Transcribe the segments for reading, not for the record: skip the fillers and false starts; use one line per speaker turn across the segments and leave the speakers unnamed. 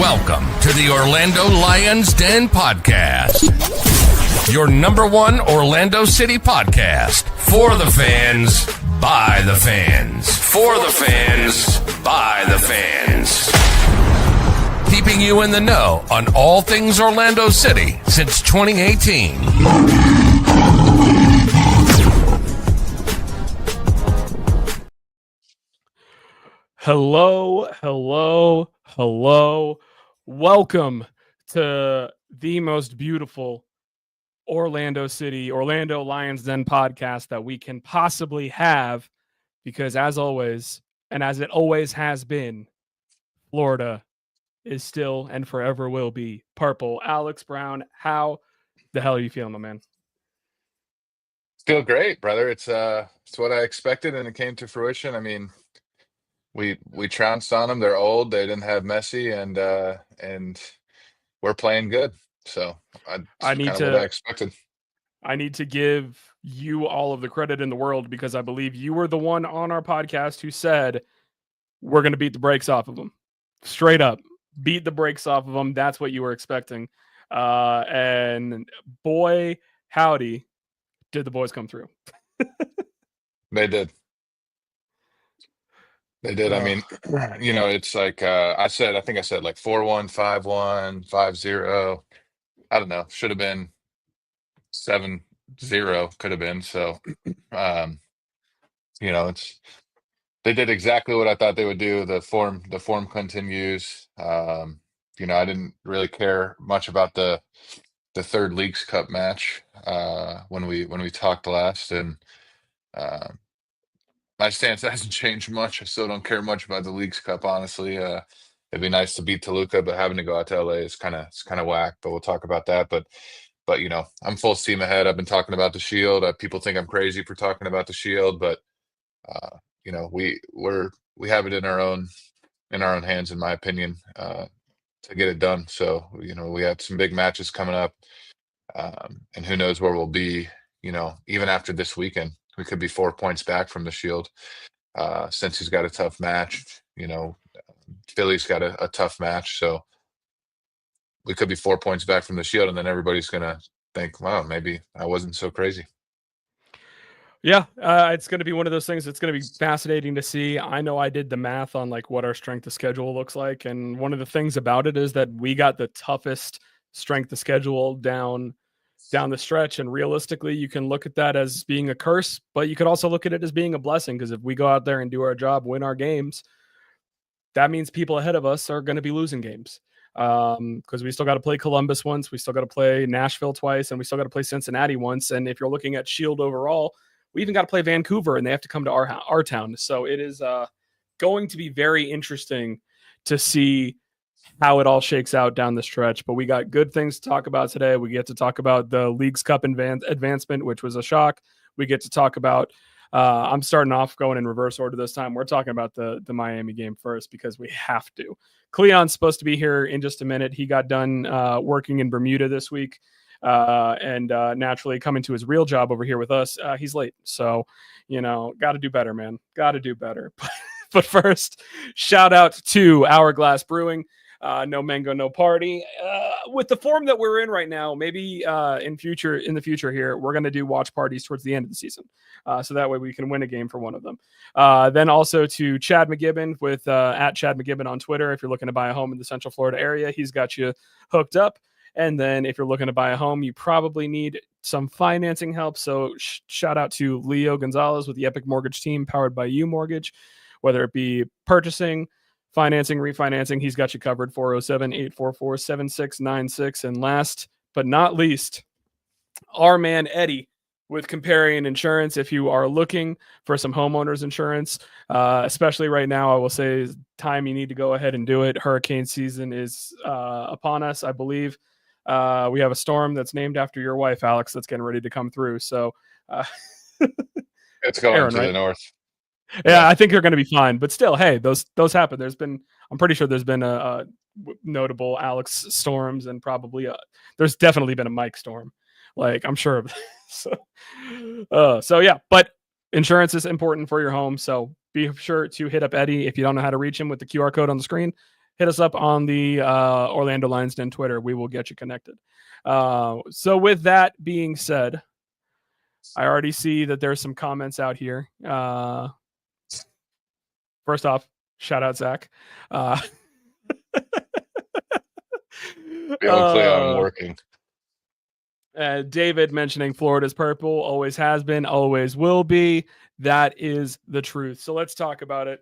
Welcome to the Orlando Lions Den Podcast, your number one Orlando City podcast. For the fans, by the fans. For the fans, by the fans. Keeping you in the know on all things Orlando City since 2018.
Hello. Welcome to the most beautiful Orlando Lions Den podcast that we can possibly have, because as always, and as it always has been, Florida is still and forever will be purple. Alex Brown, how the hell are you feeling, my man?
Feel great, brother. It's what I expected, and it came to fruition. I mean, we trounced on them. They're old. They didn't have Messi, and we're playing good. So
I
kind
need
of
to
what I expected.
I need to give you all of the credit in the world, because I believe you were the one on our podcast who said we're going to beat the brakes off of them. Straight up, beat the brakes off of them. That's what you were expecting. And boy, howdy, did the boys come through.
They did. They did. I mean, it's like I think I said like 4-1, 5-1, 5-0. I don't know. Should have been 7-0. Could have been. So, they did exactly what I thought they would do. The form continues. I didn't really care much about the third Leagues Cup match when we talked last, and my stance hasn't changed much. I still don't care much about the Leagues Cup, honestly. It'd be nice to beat Toluca, but having to go out to LA is kind of whack. But we'll talk about that. But I'm full steam ahead. I've been talking about the Shield. People think I'm crazy for talking about the Shield, but we have it in our own hands, in my opinion, to get it done. So we have some big matches coming up, and who knows where we'll be. Even after this weekend, we could be 4 points back from the Shield, since he's got a tough match. Philly's got a tough match, so we could be 4 points back from the Shield, and then everybody's gonna think, "Wow, maybe I wasn't so crazy."
Yeah, it's going to be one of those things that's going to be fascinating to see. I know I did the math on like what our strength of schedule looks like, and one of the things about it is that we got the toughest strength of schedule down the stretch, and realistically you can look at that as being a curse, but you could also look at it as being a blessing, because if we go out there and do our job, win our games, that means people ahead of us are going to be losing games, because we still got to play Columbus once, we still got to play Nashville twice, and we still got to play Cincinnati once. And if you're looking at Shield overall, we even got to play Vancouver, and they have to come to our town. So it is going to be very interesting to see how it all shakes out down the stretch. But we got good things to talk about today. We get to talk about the Leagues Cup advancement, which was a shock. We get to talk about, I'm starting off going in reverse order this time. We're talking about the Miami game first, because we have to. Cleon's supposed to be here in just a minute. He got done working in Bermuda this week. And naturally coming to his real job over here with us, he's late. So, got to do better, man. Got to do better. But first, shout out to Hourglass Brewing. No mango, no party. With the form that we're in right now, maybe in the future here, we're going to do watch parties towards the end of the season. So that way we can win a game for one of them. Then also to Chad McGibbon with at Chad McGibbon on Twitter. If you're looking to buy a home in the Central Florida area, he's got you hooked up. And then if you're looking to buy a home, you probably need some financing help. So shout out to Leo Gonzalez with the Epic Mortgage team, powered by You Mortgage. Whether it be purchasing, financing, refinancing, he's got you covered. 407-844-7696. And last but not least, our man Eddie with Comparion Insurance. If you are looking for some homeowners insurance, especially right now, I will say is time you need to go ahead and do it. Hurricane season is upon us, I believe. We have a storm that's named after your wife, Alex, that's getting ready to come through. So
it's going
Aaron,
to
right?
the north.
Yeah, I think they're going to be fine. But still, hey, those happen. I'm pretty sure there's been a notable Alex storms, and probably there's definitely been a Mike storm. Like, I'm sure of that. So yeah, but insurance is important for your home. So be sure to hit up Eddie if you don't know how to reach him with the QR code on the screen. hit us up on the Orlando Lions Den Twitter. We will get you connected. So with that being said, I already see that there's some comments out here. First off, shout out Zach.
Be unclear, I'm working.
David mentioning Florida's purple, always has been, always will be. That is the truth. So let's talk about it.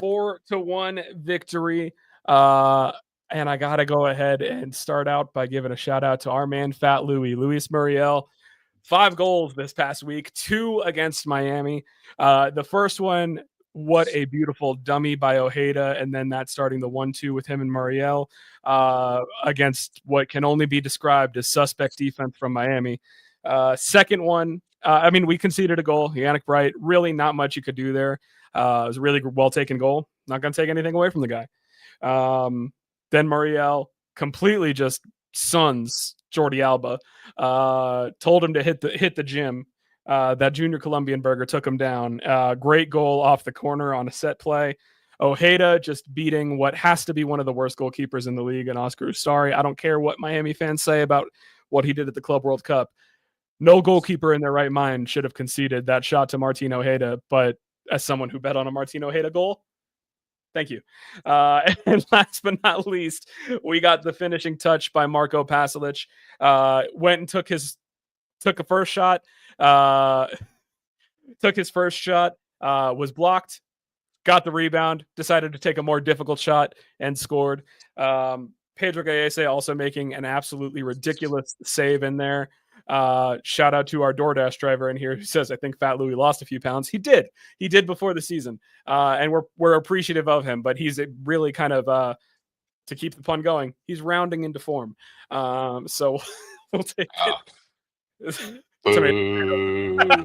4-1 victory. And I got to go ahead and start out by giving a shout out to our man, Fat Louie, Luis Muriel. 5 goals this past week, 2 against Miami. The first one, what a beautiful dummy by Ojeda, and then that starting the 1-2 with him and Muriel against what can only be described as suspect defense from Miami. Second one, I mean, we conceded a goal. Yannick Bright, really not much you could do there. It was a really well-taken goal. Not going to take anything away from the guy. Then Muriel completely just suns Jordi Alba. Told him to hit the gym. That junior Colombian burger took him down. Great goal off the corner on a set play. Ojeda just beating what has to be one of the worst goalkeepers in the league, and Oscar Ustari. I don't care what Miami fans say about what he did at the Club World Cup. No goalkeeper in their right mind should have conceded that shot to Martin Ojeda, but as someone who bet on a Martin Ojeda goal, thank you. And last but not least, we got the finishing touch by Marco Pasalic. Went and took a first shot. Took his first shot, was blocked, got the rebound, decided to take a more difficult shot, and scored. Pedro Gallese also making an absolutely ridiculous save in there. Shout out to our DoorDash driver in here who says, I think Fat Louie lost a few pounds. He did before the season. And we're appreciative of him, but he's really kind of, to keep the pun going, he's rounding into form. So we'll take it. Tomato.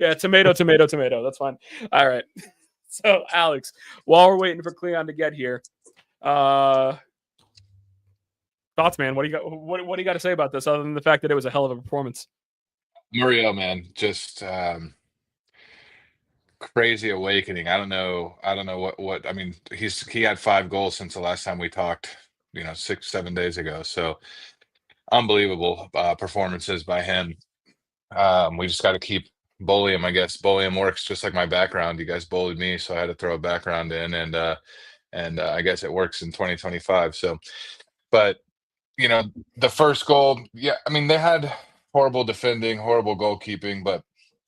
Yeah, tomato. That's fine. All right. So, Alex, while we're waiting for Cleon to get here, thoughts, man? What do you got? What do you got to say about this, other than the fact that it was a hell of a performance?
Muriel, man, just crazy awakening. I don't know what I mean. He had 5 goals since the last time we talked, 6-7 days ago. So unbelievable performances by him. We just got to keep bullying him, I guess. Bullying works just like my background. You guys bullied me, so I had to throw a background in, and I guess it works in 2025. So, but the first goal, yeah, I mean, they had horrible defending, horrible goalkeeping, but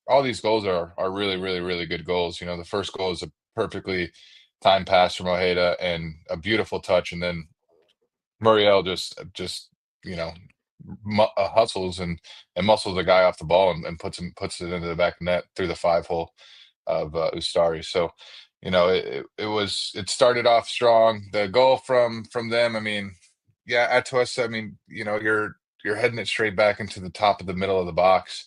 all these goals are really, really, really good goals. The first goal is a perfectly timed pass from Ojeda and a beautiful touch, and then Muriel just hustles and muscles the guy off the ball and puts it into the back of the net through the 5-hole of Ustari. So, it started off strong. The goal from them, I mean, yeah, at to us, I mean, you're heading it straight back into the top of the middle of the box.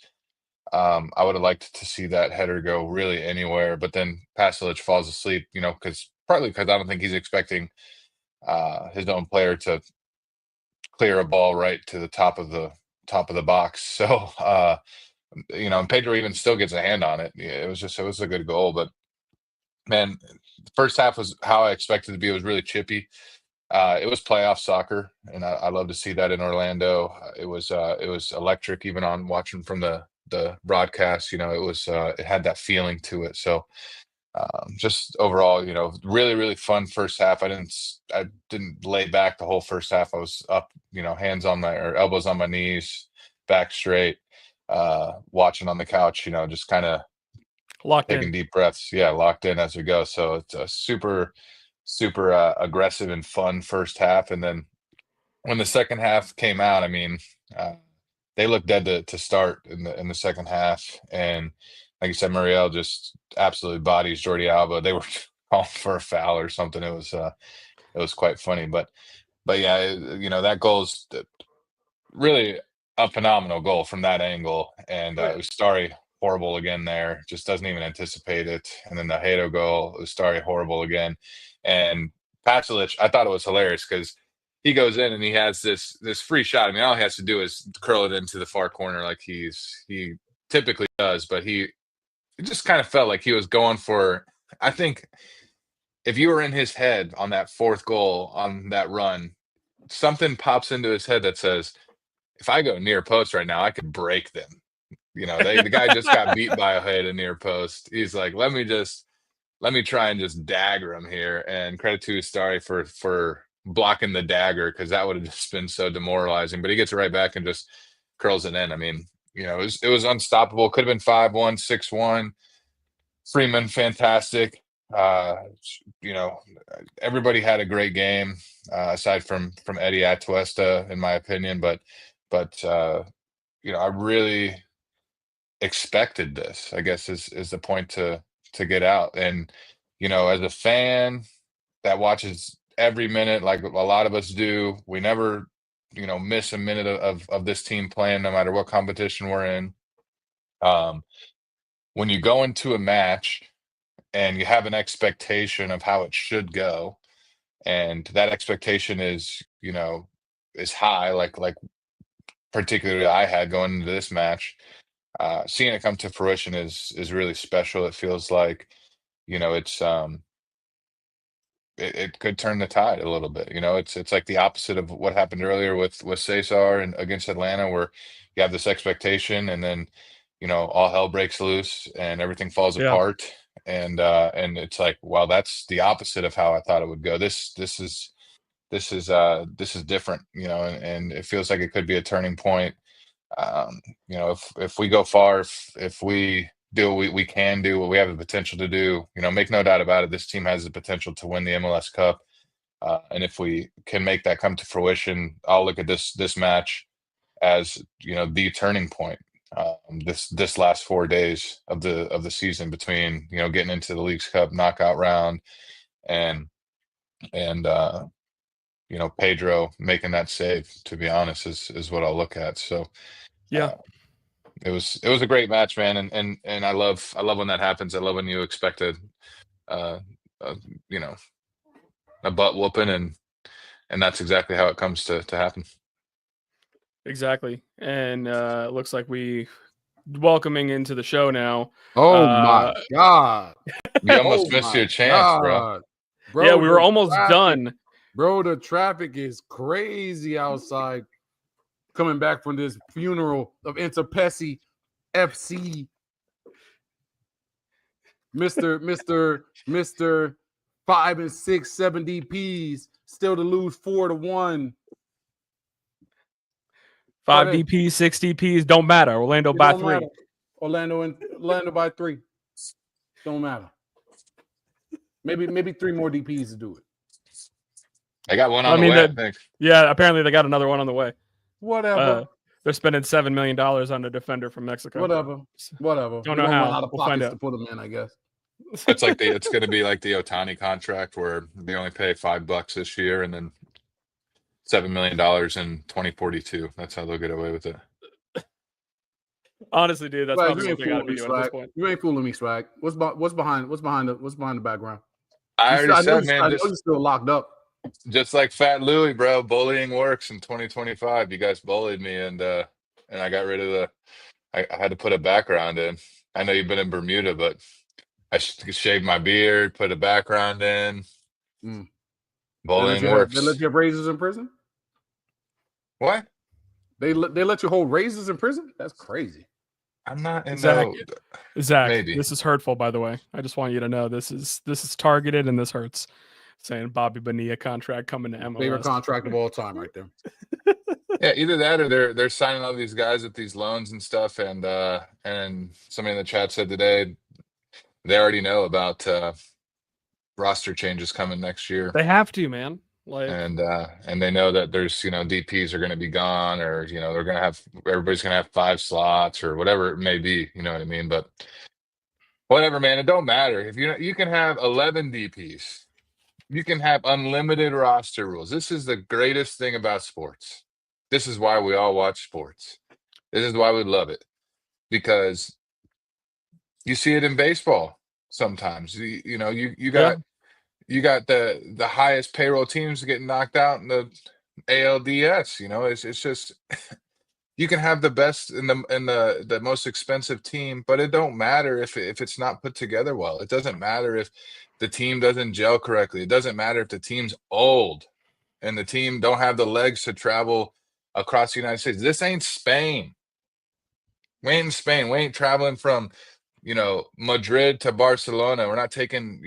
I would have liked to see that header go really anywhere, but then Pasalic falls asleep, partly because I don't think he's expecting his own player to clear a ball right to the top of the box. So, and Pedro even still gets a hand on it. Yeah, it was a good goal, but man, the first half was how I expected it to be. It was really chippy. It was playoff soccer, and I love to see that in Orlando. It was electric, even on watching from the broadcast. It had that feeling to it. So just overall, really, really fun first half. I didn't lay back the whole first half. I was up, hands on elbows on my knees, back straight, watching on the couch, just kind of taking deep breaths. Yeah, locked in as we go. So it's a super, super aggressive and fun first half. And then when the second half came out, I mean, they looked dead to start in the second half. And like you said, Muriel just absolutely bodies Jordi Alba. They were calling for a foul or something. It was quite funny, but yeah, that goal is really a phenomenal goal from that angle. And Ustari horrible again there, just doesn't even anticipate it. And then the Hato goal, Ustari horrible again. And Pasalic, I thought it was hilarious because he goes in and he has this free shot. I mean, all he has to do is curl it into the far corner like he typically does, but it just kind of felt like he was going for, I think if you were in his head on that fourth goal on that run, something pops into his head that says, if I go near post right now, I could break them. The guy just got beat by a hit a near post. He's like, let me try and just dagger him here. And credit to Ustari for blocking the dagger, because that would have just been so demoralizing. But he gets it right back and just curls it in. I mean, it was unstoppable. Could have been 5-1, 6-1. Freeman, fantastic. Everybody had a great game, aside from Eddie Atuesta, in my opinion. But I really expected this, I guess, is the point to get out. And as a fan that watches every minute, like a lot of us do, we never miss a minute of this team playing, no matter what competition we're in. When you go into a match and you have an expectation of how it should go, and that expectation is high, like particularly I had going into this match, seeing it come to fruition is really special. It feels like it's it could turn the tide a little bit. It's like the opposite of what happened earlier with Cesar and against Atlanta, where you have this expectation, and then all hell breaks loose and everything falls
Yeah.
apart. And it's like, wow, that's the opposite of how I thought it would go. This is different, and it feels like it could be a turning point. If we go far, if we do what we can do, what we have the potential to do, make no doubt about it, this team has the potential to win the MLS Cup. And if we can make that come to fruition, I'll look at this match as the turning point. This last 4 days of the season, between getting into the Leagues Cup knockout round and Pedro making that save, to be honest, is what I'll look at. So
Yeah.
it was a great match, man, and I love when that happens. I love when you expect a butt whooping, and that's exactly how it comes to happen.
Exactly. And it looks like we welcoming into the show now.
Oh my God.
You almost missed your chance, bro.
Yeah, we were almost done.
Bro, the traffic is crazy outside. Coming back from this funeral of Interpesi FC. Mr. 5 and 6, 7 DPs, still to lose 4-1.
5 DPs, 6 DPs, don't matter. Orlando by 3.
Matter. Orlando by 3. Don't matter. Maybe 3 more DPs to do it.
I got one on the way, I think.
Yeah, apparently they got another one on the way.
Whatever.
They're spending $7 million on a defender from Mexico.
Whatever.
Don't know how.
We'll find out to put them in, I guess.
It's like it's going to be like the Ohtani contract, where they only pay $5 this year, and then $7 million in 2042. That's how they'll get away with it.
Honestly, dude, that's probably what they got to be doing at this point.
You ain't fooling me, Swag. What's behind the background?
I already said, man.
I know you're still locked up.
Just like Fat Louie, bro. Bullying works in 2025. You guys bullied me, and I got rid of I had to put a background in. I know you've been in Bermuda, but I shaved my beard, put a background in. Bullying works.
They let you have razors in prison?
What?
They let you hold razors in prison? That's crazy.
I'm not in
Zach,
maybe.
This is hurtful, by the way. I just want you to know this is targeted, and this hurts. Saying Bobby Bonilla contract coming to MLS.
Favorite contract of all time, right there.
Yeah, either that, or they're signing all these guys with these loans and stuff. And somebody in the chat said today they already know about roster changes coming next year.
They have to, man.
And they know that there's DPs are going to be gone, or they're going to have everybody's going to have 5 slots or whatever it may be. You know what I mean? But whatever, man. It don't matter if you can have 11 DPs. You can have unlimited roster rules. This is the greatest thing about sports. This is why we all watch sports. This is why we love it, because you see it in baseball sometimes. You got the highest payroll teams getting knocked out in the ALDS. It's just You can have the best in the most expensive team, but it don't matter if it's not put together well. It doesn't matter if the team doesn't gel correctly. It doesn't matter if the team's old and the team don't have the legs to travel across the United States. This ain't Spain. We ain't in Spain. We ain't traveling from, Madrid to Barcelona. We're not taking,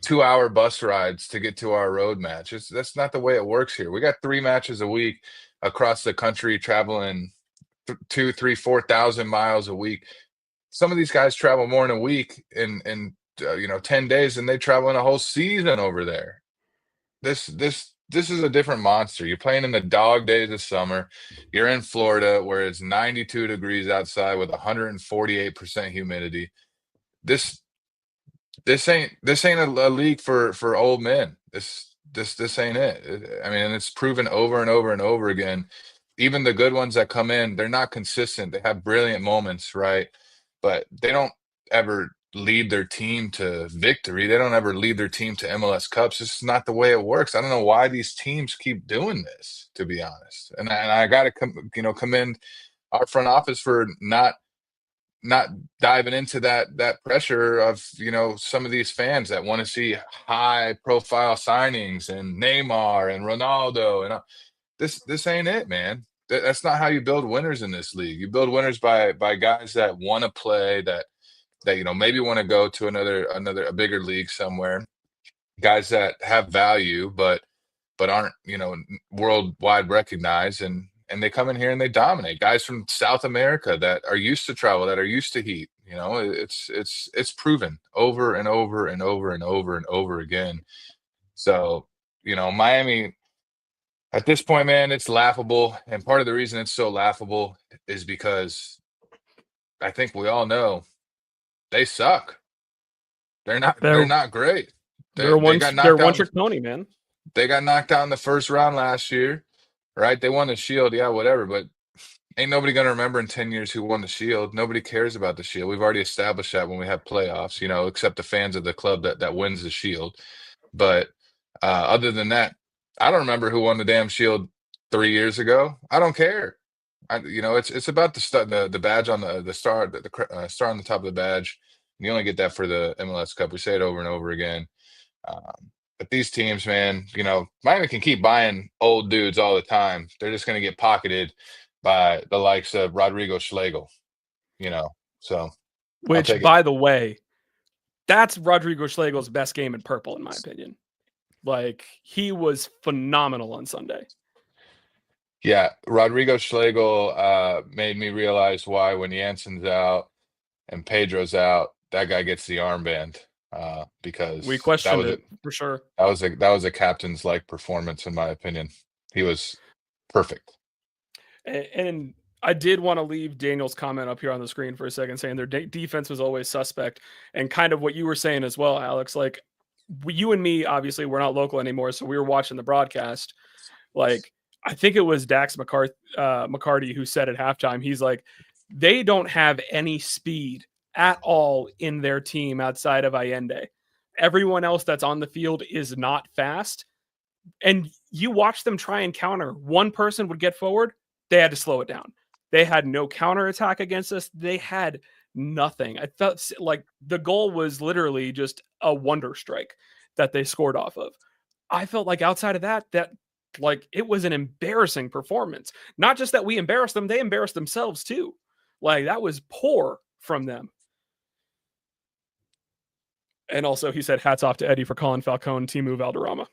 2-hour bus rides to get to our road match. That's not the way it works here. We got 3 matches a week across the country, traveling 2, 3, 4,000 miles a week. Some of these guys travel more in a week in 10 days than they travel in a whole season over there. This is a different monster. You're playing in the dog days of summer. You're in Florida where it's 92 degrees outside with 148% humidity. This ain't a league for old men. This ain't it. I mean, and it's proven over and over and over again. Even the good ones that come in, they're not consistent. They have brilliant moments, right? But they don't ever lead their team to victory. They don't ever lead their team to MLS Cups. This is not the way it works. I don't know why these teams keep doing this, to be honest. And I got to commend our front office for not diving into that pressure of some of these fans that want to see high profile signings and Neymar and Ronaldo and this ain't it, man. That's not how you build winners in this league. You build winners by guys that want to play, that maybe want to go to a bigger league somewhere, guys that have value but aren't worldwide recognized, and they come in here and they dominate. Guys from South America that are used to travel, that are used to heat. It's proven over and over and over and over and over again. So, Miami at this point, man, it's laughable. And part of the reason it's so laughable is because I think we all know they suck. They're not great.
They're one trick pony, man.
They got knocked out in the first round last year. Right? They won the Shield, yeah, whatever, but ain't nobody going to remember in 10 years who won the Shield. Nobody cares about the Shield. We've already established that when we have playoffs, except the fans of the club that wins the Shield. But other than that, I don't remember who won the damn Shield 3 years ago. I don't care. It's about the badge on the star, the star on the top of the badge. You only get that for the MLS Cup. We say it over and over again. But these teams, man, Miami can keep buying old dudes all the time. They're just going to get pocketed by the likes of Rodrigo Schlegel, so.
Which, by the way, that's Rodrigo Schlegel's best game in purple, in my opinion. Like, he was phenomenal on Sunday.
Yeah, Rodrigo Schlegel made me realize why when Jansen's out and Pedro's out, that guy gets the armband. Because
we questioned it for sure.
That was a captain's like performance, in my opinion. He was perfect.
And I did want to leave Daniel's comment up here on the screen for a second, saying their defense was always suspect, and kind of what you were saying as well, Alex. Like, you and me, obviously, we're not local anymore, so we were watching the broadcast. Like, I think it was Dax McCarty who said at halftime, he's like, they don't have any speed at all in their team outside of Allende. Everyone else that's on the field is not fast. And you watch them try and counter. One person would get forward. They had to slow it down. They had no counterattack against us. They had nothing. I felt like the goal was literally just a wonder strike that they scored off of. I felt like outside of that like it was an embarrassing performance. Not just that we embarrassed them, they embarrassed themselves too. Like, that was poor from them. And also, he said, hats off to Eddie for calling Falcone Timu Valderrama.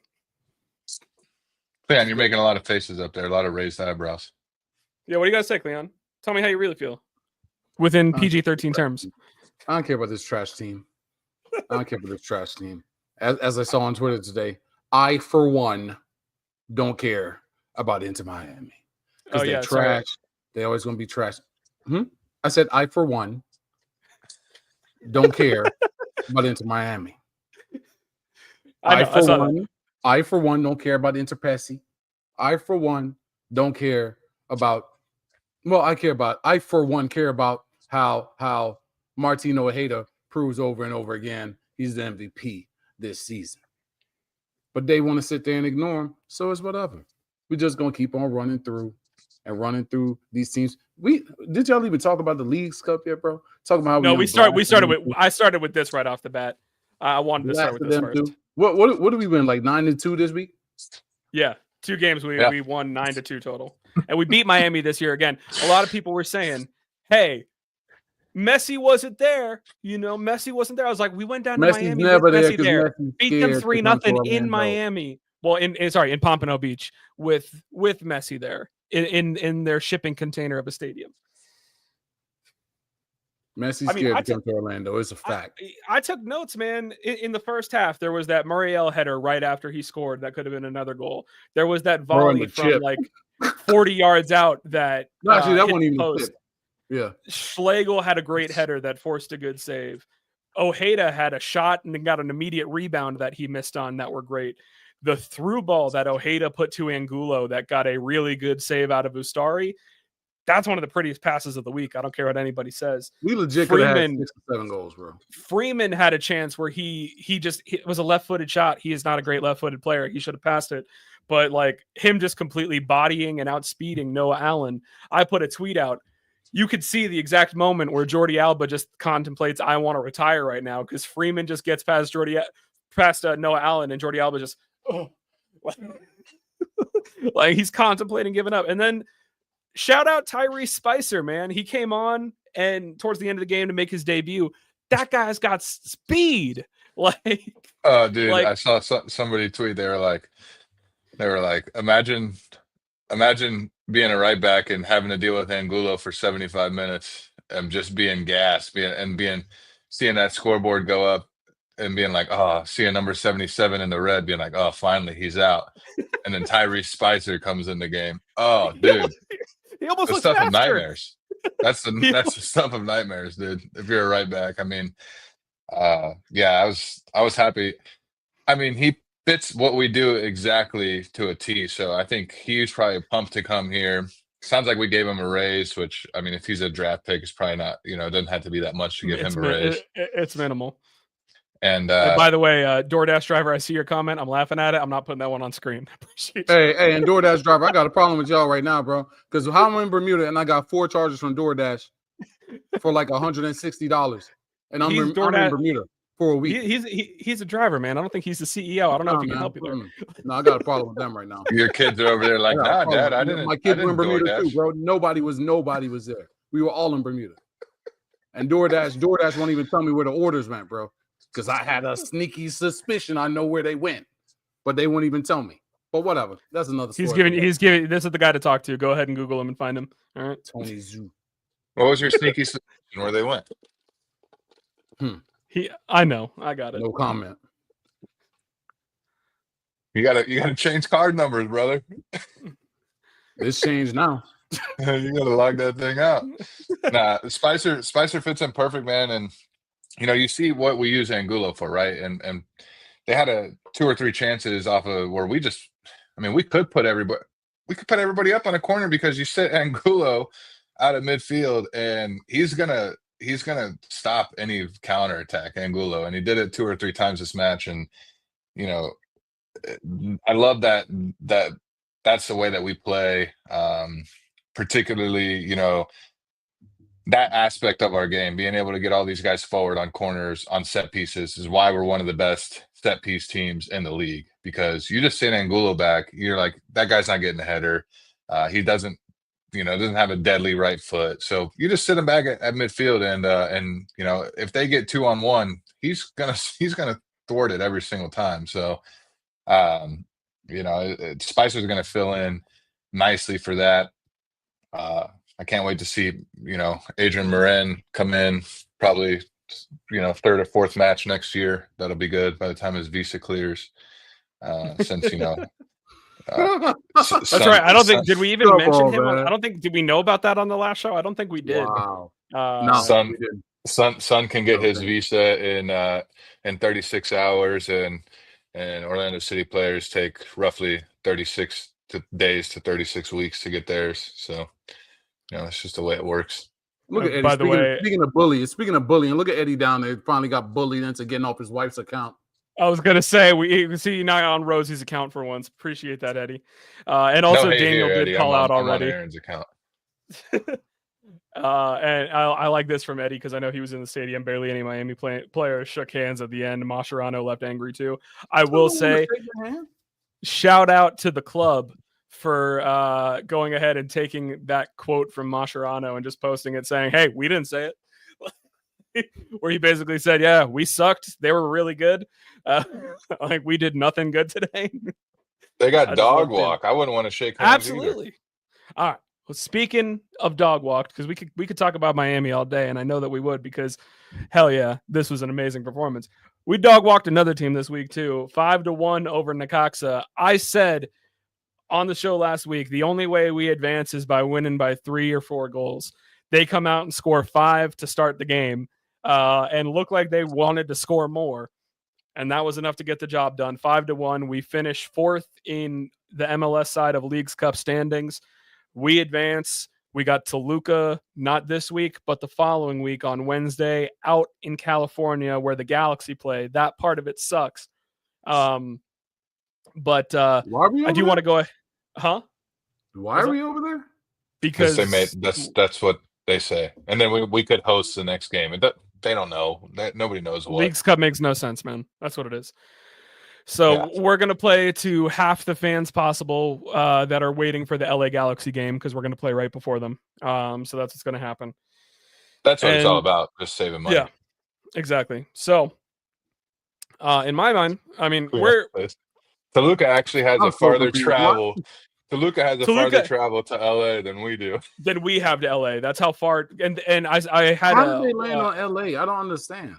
Man, you're making a lot of faces up there, a lot of raised eyebrows.
Yeah, what do you guys say, Cleon? Tell me how you really feel. Within PG-13 terms.
I don't care about this trash team. As I saw on Twitter today, I, for one, don't care about Inter Miami. Because they're trash. Sorry. They're always going to be trash. I said, I, for one, don't care about Inter Miami. I, for one, don't care about Inter Pesci. I, for one, don't care about. Well, I, for one, care about how Martino Ojeda proves over and over again he's the MVP this season. But they want to sit there and ignore him, so it's whatever. We're just going to keep on running through and running through these teams. Did y'all even talk about the Leagues Cup yet, bro? Talking about how
I started with this right off the bat. I wanted to start with this first.
Too. What do we win, like 9-2 this week?
Yeah, 2 games we won 9-2 total, and we beat Miami this year again. A lot of people were saying, "Hey, Messi wasn't there." Messi wasn't there. I was like, we went down to Miami.
Never
with
there,
Messi there. Beat them 3-0 in Miami. Well, in Pompano Beach with Messi there in their shipping container of a stadium.
Messi's scared to come to Orlando. It's a fact.
I took notes, man. In the first half, there was that Muriel header right after he scored. That could have been another goal. There was that volley from like 40 yards out that
actually that wasn't even post. Yeah.
Schlegel had a great header that forced a good save. Ojeda had a shot and then got an immediate rebound that he missed on that were great. The through ball that Ojeda put to Angulo that got a really good save out of Ustari. That's one of the prettiest passes of the week. I don't care what anybody says.
We legit could have had 6 or 7 goals, bro.
Freeman had a chance where it was a left-footed shot. He is not a great left-footed player. He should have passed it. But like him just completely bodying and outspeeding Noah Allen. I put a tweet out. You could see the exact moment where Jordi Alba just contemplates, I want to retire right now, because Freeman just gets past Noah Allen, and Jordi Alba just like he's contemplating giving up. And then shout out Tyrese Spicer, man. He came on and towards the end of the game to make his debut. That guy's got speed. Like,
oh, dude, I saw somebody tweet. They were like, imagine being a right back and having to deal with Angulo for 75 minutes and just being gassed, seeing that scoreboard go up and being like, oh, seeing number 77 in the red, being like, oh, finally he's out. And then Tyrese Spicer comes in the game. Oh, dude.
He almost
the stuff of nightmares. That's the stuff of nightmares, dude. If you're a right back. I mean, I was happy. I mean, he fits what we do exactly to a T. So I think he's probably pumped to come here. Sounds like we gave him a raise, which, I mean, if he's a draft pick, it's probably not, it doesn't have to be that much to give him a raise.
It's minimal.
And
by the way, DoorDash driver, I see your comment. I'm laughing at it. I'm not putting that one on screen.
Hey, and DoorDash driver, I got a problem with y'all right now, bro. Because I'm in Bermuda and I got 4 charges from DoorDash for like $160, and I'm in Bermuda for a week.
He's a driver, man. I don't think he's the CEO. I don't know if he can help you there.
No, I got a problem with them right now.
Your kids are over there like, nah, Dad, I didn't.
My kids were in Bermuda too, bro. Nobody was there. We were all in Bermuda, and DoorDash won't even tell me where the orders went, bro. Because I had a sneaky suspicion I know where they went, but they won't even tell me. But whatever, that's another story.
He's giving. This is the guy to talk to. Go ahead and Google him and find him. All right,
Tony Zoo.
What was your sneaky suspicion where they went?
I know. I got it.
No comment.
You gotta change card numbers, brother.
It's changed now.
You gotta log that thing out. Nah, Spicer fits in perfect, man, and. You see what we use Angulo for, right? And they had 2 or 3 chances off of where we could put everybody up on a corner because you sit Angulo out of midfield and he's gonna stop any counterattack, Angulo, and he did it 2 or 3 times this match. And I love that's the way that we play, particularly that aspect of our game, being able to get all these guys forward on corners, on set pieces, is why we're one of the best set piece teams in the league. Because you just sit Angulo back, you're like, that guy's not getting a header. He doesn't have a deadly right foot. So you just sit him back at midfield, and if they get 2-on-1, he's gonna thwart it every single time. So Spicer's gonna fill in nicely for that. I can't wait to see, Adrian Morin come in probably, 3rd or 4th match next year. That'll be good by the time his visa clears. Since,
that's right. I don't think, did we even mention him? I don't think, did we know about that on the last show? I don't think we did.
Wow.
No, Son can get his visa in 36 hours, and Orlando City players take roughly 36 days to 36 weeks to get theirs. So, it's just the way it works.
Look at Eddie. Speaking of bullying, look at Eddie down there. Finally got bullied into getting off his wife's account.
I was gonna say we see not on Rosie's account for once. Appreciate that, Eddie. And also Daniel did call out already.
I'm on Aaron's account.
And I like this from Eddie because I know he was in the stadium. Barely any Miami players shook hands at the end. Mascherano left angry too. I will say, shout out to the club for going ahead and taking that quote from Mascherano and just posting it saying, "Hey, we didn't say it." Where he basically said, "Yeah, we sucked. They were really good. Like we did nothing good today."
They got dog walk. I wouldn't want to shake hands
Absolutely. Either. All right. Well, speaking of dog walked, because we could talk about Miami all day, and I know that we would because, hell yeah, this was an amazing performance. We dog walked another team this week too, 5-1 over Necaxa. I said on the show last week, the only way we advance is by winning by 3 or 4 goals. They come out and score 5 to start the game. And look like they wanted to score more. And that was enough to get the job done. 5-1. We finished 4th in the MLS side of Leagues Cup standings. We advance. We got Toluca, not this week, but the following week on Wednesday out in California where the Galaxy play. That part of it sucks. But I do want to go. Huh?
Why are we over there?
Because they made that's what they say. And then we could host the next game. They don't know. Nobody knows what.
Leagues Cup makes no sense, man. That's what it is. So we're going to play to half the fans possible that are waiting for the LA Galaxy game because we're going to play right before them. So that's what's going to happen.
That's what it's all about, just saving money.
Yeah, exactly. So in my mind, I mean,
Toluca actually has a farther travel. Toluca has a farther travel to LA than we do.
Than we have to LA. That's how far. And I had.
How did they land on LA? I don't understand.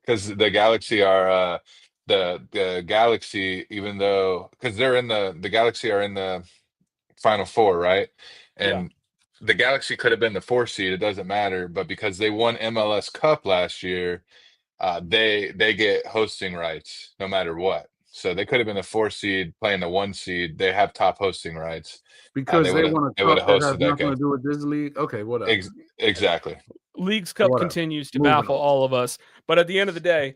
Because the Galaxy are the Galaxy, even though because they're in the Galaxy are in the Final Four, right? And the Galaxy could have been the 4 seed. It doesn't matter, but because they won MLS Cup last year, they get hosting rights no matter what. So they could have been the 4 seed playing the 1 seed. They have top hosting rights
because they want to hosted that game. To do with this league. Okay, whatever.
Exactly.
Leagues Cup continues to baffle all of us, but at the end of the day,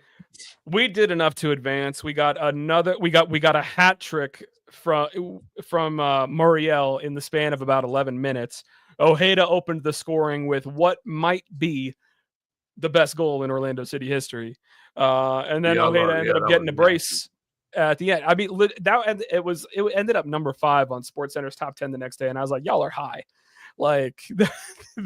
we did enough to advance. We got a hat trick from Muriel in the span of about 11 minutes. Ojeda opened the scoring with what might be the best goal in Orlando City history, and then Ojeda ended up getting a brace. At the end, I mean, it ended up number 5 on SportsCenter's top 10 the next day, and I was like, y'all are high. Like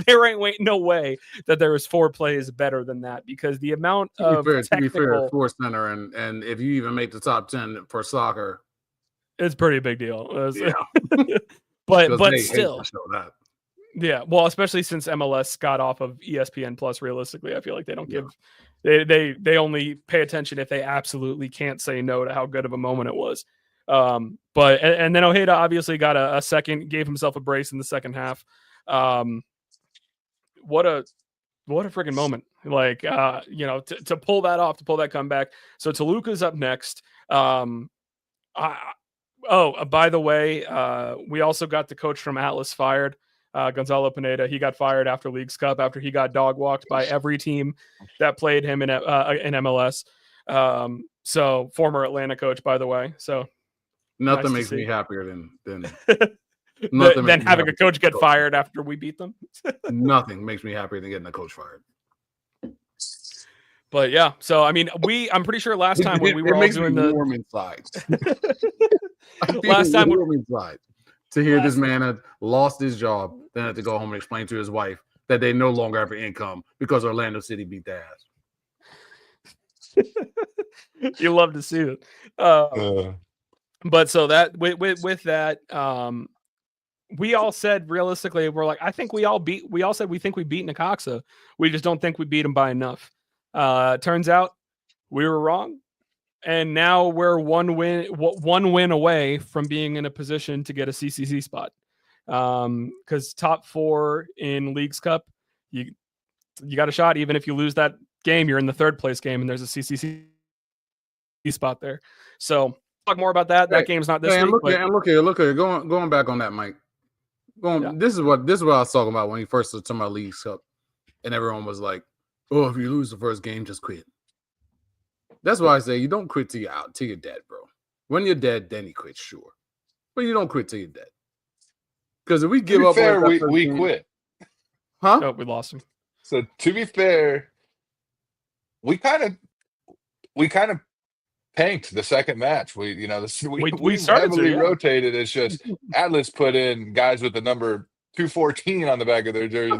there ain't no way that there was 4 plays better than that because the amount of
to be fair, SportsCenter and if you even make the top 10 for soccer,
it's pretty big deal.
Yeah.
but still, yeah. Well, especially since MLS got off of ESPN Plus. Realistically, I feel like they don't give. They only pay attention if they absolutely can't say no to how good of a moment it was. But then Ojeda obviously got a second, gave himself a brace in the second half. What a freaking moment! Like to pull that off, to pull that comeback. So Toluca's up next. By the way, we also got the coach from Atlas fired. Gonzalo Pineda, he got fired after Leagues Cup after he got dog walked by every team that played him in MLS. So former Atlanta coach, by the way. So
nothing makes me happier than
having a coach get fired after we beat them.
Nothing makes me happier than getting a coach fired.
But yeah, so I mean, I'm pretty sure last time when we were all doing the
warm inside.
Last time
warm inside. To hear this man had lost his job, then had to go home and explain to his wife that they no longer have an income because Orlando City beat their ass.
You love to see it. But so that with that, we all said realistically, we're like, I think we all said we think we beat Necaxa. We just don't think we beat them by enough. Turns out we were wrong. And now we're one win away from being in a position to get a CCC spot. Because top 4 in Leagues Cup, you got a shot. Even if you lose that game, you're in the 3rd place game, and there's a CCC spot there. So talk more about that. That game's not this week.
Look here. Going back on that, Mike. This is what I was talking about when we first talked about Leagues Cup, and everyone was like, "Oh, if you lose the first game, just quit." That's why I say you don't quit till you're out, till you're dead, bro. When you're dead, then you quit, sure. But you don't quit till you're dead. Because if we give up,
fair, we quit.
Huh?
Oh, we lost him.
So to be fair, we kind of tanked the second match. We heavily rotated. It's just Atlas put in guys with the number 214 on the back of their jersey,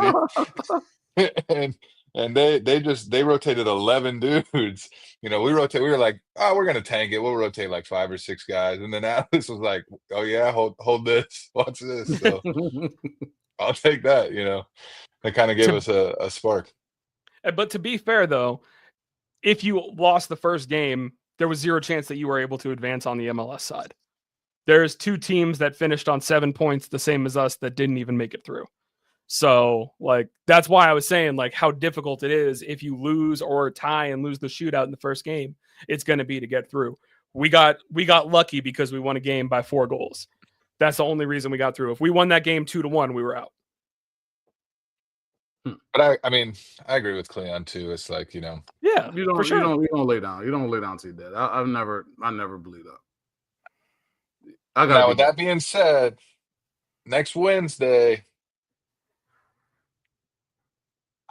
and they rotated 11 dudes. We were like, oh, we're gonna tank it. We'll rotate like 5 or 6 guys, and then Atlas was like, oh yeah, hold this, watch this. So I'll take that. That kind of gave us a spark.
But to be fair, though, if you lost the first game, there was zero chance that you were able to advance on the MLS side. There's 2 teams that finished on 7 points, the same as us, that didn't even make it through. So, that's why I was saying, how difficult it is if you lose or tie and lose the shootout in the first game. It's going to be to get through. We got lucky because we won a game by 4 goals. That's the only reason we got through. If we won that game 2-1, we were out.
But I agree with Cleon too. It's like,
yeah,
you don't,
for sure.
You don't lay down. You don't lay down till you're dead. I never bleed up.
Now, with that being said, next Wednesday,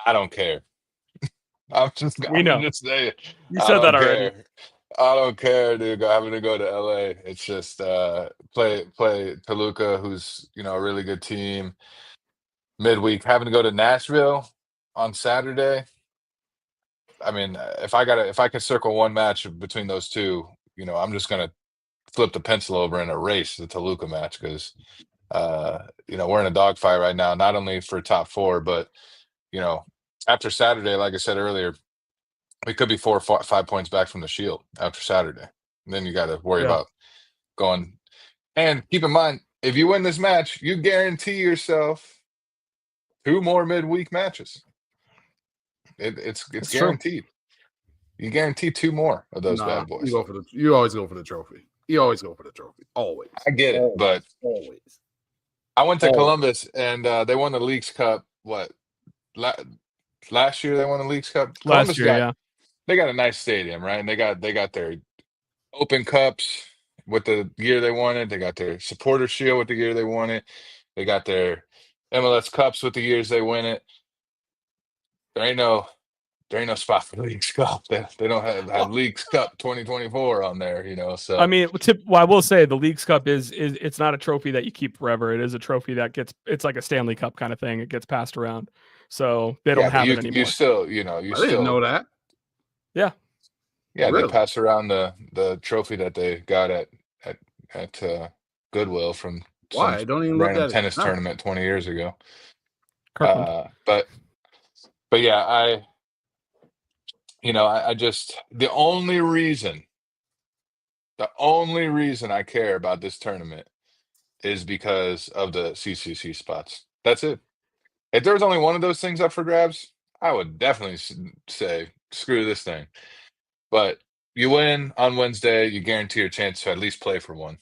I don't care. I'm just saying.
You said that already.
I don't care, dude. Having to go to LA. It's just play Toluca, who's a really good team. Midweek, having to go to Nashville on Saturday. If I could circle one match between those two, I'm just gonna flip the pencil over and erase the Toluca match because we're in a dogfight right now, not only for top 4, but after Saturday, like I said earlier, we could be 4 or 5 points back from the Shield after Saturday. And then you got to worry about going. And keep in mind, if you win this match, you guarantee yourself 2 more midweek matches. It's guaranteed. True. You guarantee 2 more of those bad boys.
You always go for the trophy. You always go for the trophy. Always.
I get it, but
always.
I went to Columbus and they won the Leagues Cup. What? Last year they won the Leagues Cup.
Last year,
they got a nice stadium, right? And they got their Open Cups with the year they won it. They got their Supporter Shield with the year they won it. They got their MLS Cups with the years they win it. There ain't no spot for Leagues Cup. They don't have Leagues Cup 2024 on there, So
I will say the Leagues Cup is it's not a trophy that you keep forever. It is a trophy that it's like a Stanley Cup kind of thing. It gets passed around, so they don't have it anymore.
You still,
I didn't know that.
Yeah,
really?
They pass around the trophy that they got at Goodwill from
why? I don't even look at
tennis tournament 20 years ago. But yeah, I just the only reason I care about this tournament is because of the CCC spots. That's it. If there was only one of those things up for grabs, I would definitely say screw this thing. But you win on Wednesday, you guarantee your chance to at least play for one.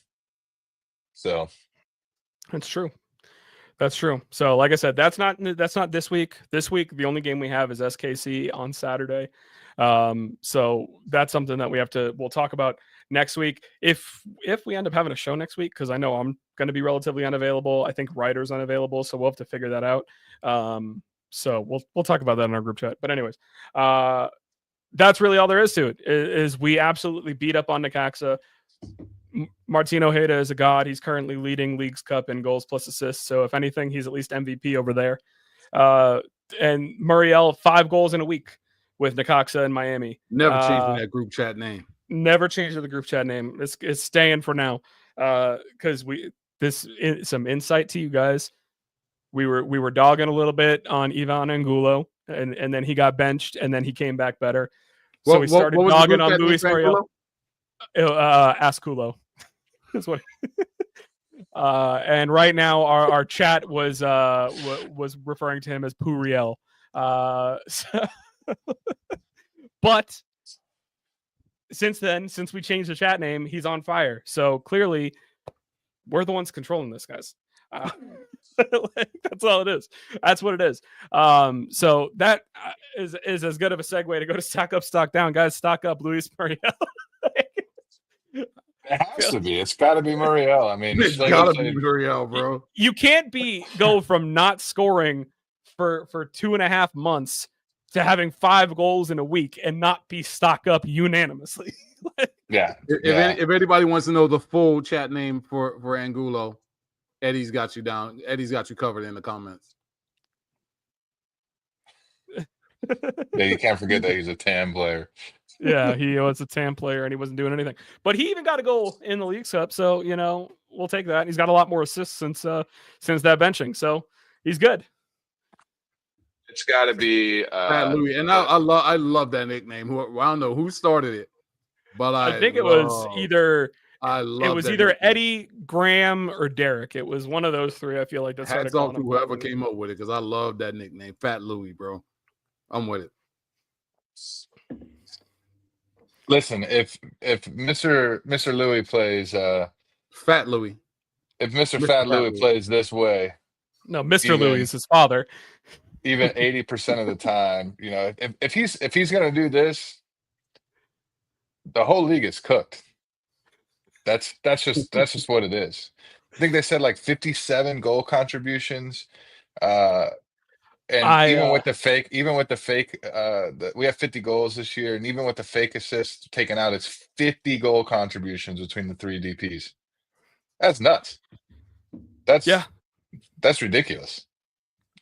So
that's true. That's true. So, like I said, that's not this week. This week, the only game we have is SKC on Saturday. So that's something that we'll talk about next week. If we end up having a show next week, because I know I'm going to be relatively unavailable. I think Ryder's unavailable, so we'll have to figure that out. So we'll talk about that in our group chat. But anyways, that's really all there is to it. Is we absolutely beat up on Necaxa. Martin Ojeda is a god. He's currently leading Leagues Cup in goals plus assists. So if anything, he's at least MVP over there. And Muriel, 5 goals in a week with Necaxa and Miami.
Never changing that group chat name.
Never changed the group chat name. It's staying for now. Because some insight to you guys. We were dogging a little bit on Ivan Angulo, and then he got benched, and then he came back better. So we started dogging on Luis Muriel. Asculo. That's what. And right now our chat was referring to him as Puriel. But since we changed the chat name, he's on fire. So clearly, we're the ones controlling this, guys. That's all it is. That's what it is. So that is as good of a segue to go to stock up, stock down, guys. Stock up, Luis Muriel.
It has to be. It's got to be Muriel. I mean,
It's gotta be Muriel, bro.
You can't go from not scoring for 2.5 months to having 5 goals in a week and not be stock up unanimously.
Yeah.
If anybody wants to know the full chat name for Angulo, Eddie's got you down. Eddie's got you covered in the comments.
Yeah, you can't forget that he's a TAM player.
Yeah, he was a TAM player and he wasn't doing anything. But he even got a goal in the League Cup, so we'll take that. And he's got a lot more assists since that benching, so he's good.
It's got to be
Fat Louis, and I love that nickname. I don't know who started it, but I
think it was either
nickname.
Eddie, Graham, or Derek. It was one of those three. I feel like that's
hats off to whoever came up with it because I love that nickname, Fat Louis, bro. I'm with it.
Listen, if Mr. Louis plays
Fat Louis,
if Mr. Fat Louis plays this way,
no, Mr. Louis is his father.
Even 80% of the time, if he's gonna do this, the whole league is cooked. That's just what it is. I think they said like 57 goal contributions. Even with the fake, we have 50 goals this year, and even with the fake assists taken out, it's 50 goal contributions between the 3 DPs. That's nuts. That's ridiculous.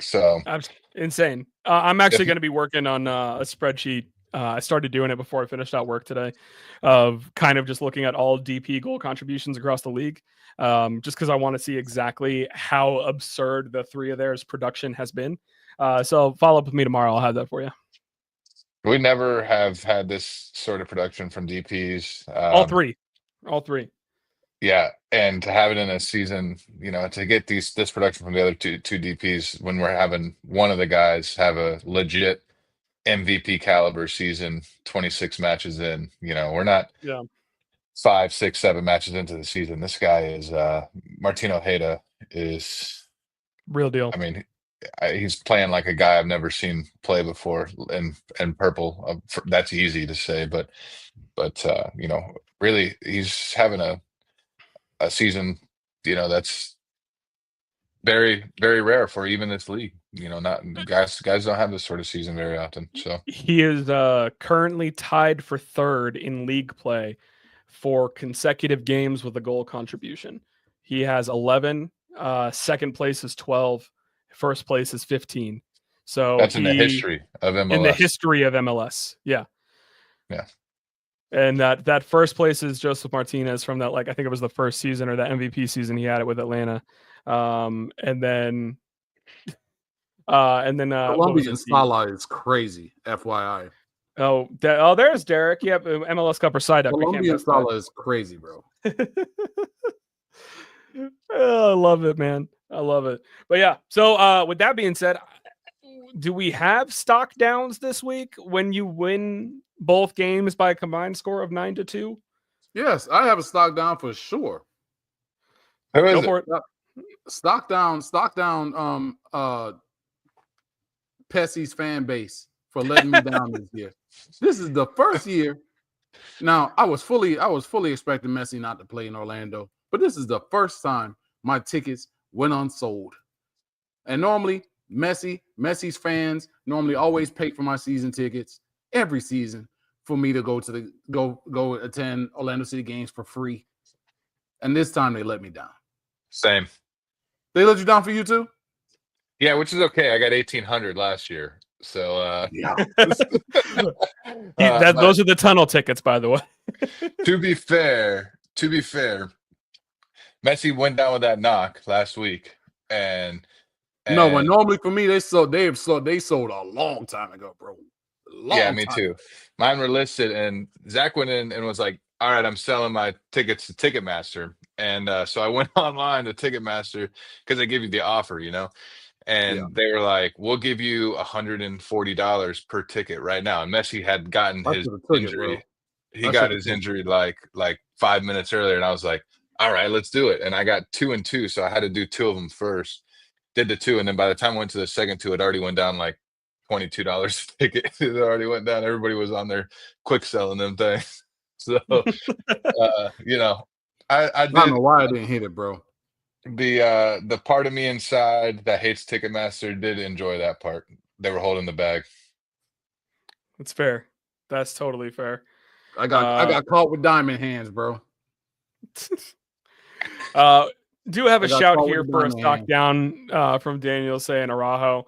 So
insane. I'm actually going to be working on a spreadsheet. I started doing it before I finished out work today, of kind of just looking at all DP goal contributions across the league, just because I want to see exactly how absurd the 3 of theirs production has been. So follow up with me tomorrow. I'll have that for you.
We never have had this sort of production from DPs.
All three.
Yeah, and to have it in a season, to get this production from the other two DPs when we're having one of the guys have a legit MVP caliber season, 26 matches in. We're not 5, 6, 7 matches into the season. This guy is Martino Heda is
real deal.
I mean, he's playing like a guy I've never seen play before in purple. That's easy to say, but really he's having a season, that's very, very rare for even this league. Not guys don't have this sort of season very often. So
he is currently tied for 3rd in league play for consecutive games with a goal contribution. He has 11. Second place is 12. First place is 15. So
that's in the history of MLS.
In the history of MLS, yeah. And that first place is Joseph Martinez from that, I think it was the first season or that MVP season he had it with Atlanta. And then
Colombian Salah is crazy, FYI.
There's Derek. Yep, MLS Cup or side up.
Colombian Salah is crazy, bro.
I love it, man. I love it. But yeah, so with that being said, do we have stock downs this week when you win both games by a combined score of 9-2?
Yes, I have a stock down for sure.
Who is it?
Stock down, Pessy's fan base for letting me down this year. This is the first year. Now, I was fully expecting Messi not to play in Orlando, but this is the first time my tickets went unsold. And normally, Messi's fans normally always pay for my season tickets every season for me to go attend Orlando City games for free. And this time they let me down.
Same.
They let you down for you too?
Yeah, which is okay. I got 1,800 last year. So
those are the tunnel tickets, by the way.
To be fair, Messi went down with that knock last week, and
no, but normally for me they sold a long time ago, bro.
Me too. Mine were listed, and Zach went in and was like, "All right, I'm selling my tickets to Ticketmaster," and so I went online to Ticketmaster because they give you the offer, And they were like, "We'll give you $140 per ticket right now." And Messi had gotten his injury. He got his injury like 5 minutes earlier, and I was like, all right, let's do it. And I got 2 and 2, so I had to do 2 of them first. Did the 2, and then by the time I went to the second 2, it already went down like $22 a ticket. It already went down. Everybody was on there quick selling them things. So, you know, I
I don't
did
know why I didn't hit it, bro.
the part of me inside that hates Ticketmaster did enjoy that part. They were holding the bag.
That's fair. That's totally fair.
I got caught with diamond hands, bro.
Do have a shout
caught
here
with
for a
diamond
stock
hands.
down from Daniel saying Araujo,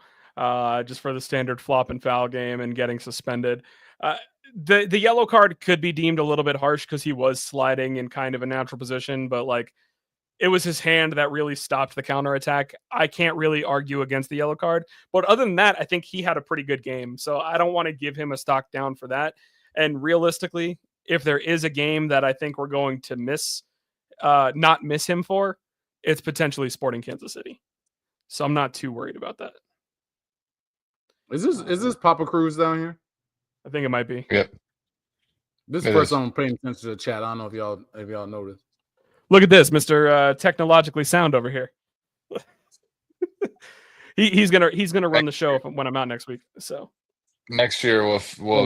just for the standard flop and foul game and getting suspended. The yellow card could be deemed a little bit harsh because he was sliding in kind of a natural position, but like it was his hand that really stopped the counterattack. I can't really argue against the yellow card, but other than that, I think he had a pretty good game. So I don't want to give him a stock down for that. And realistically, if there is a game that I think we're going to not miss him for, it's potentially Sporting Kansas City. So I'm not too worried about that.
Is this Papa Cruz down here?
I think it might be.
Yep.
This is the first time I'm paying attention to the chat. I don't know if y'all noticed.
Look at this, Mr. Technologically sound over here. he's gonna run the show when I'm out next week. So
next year we'll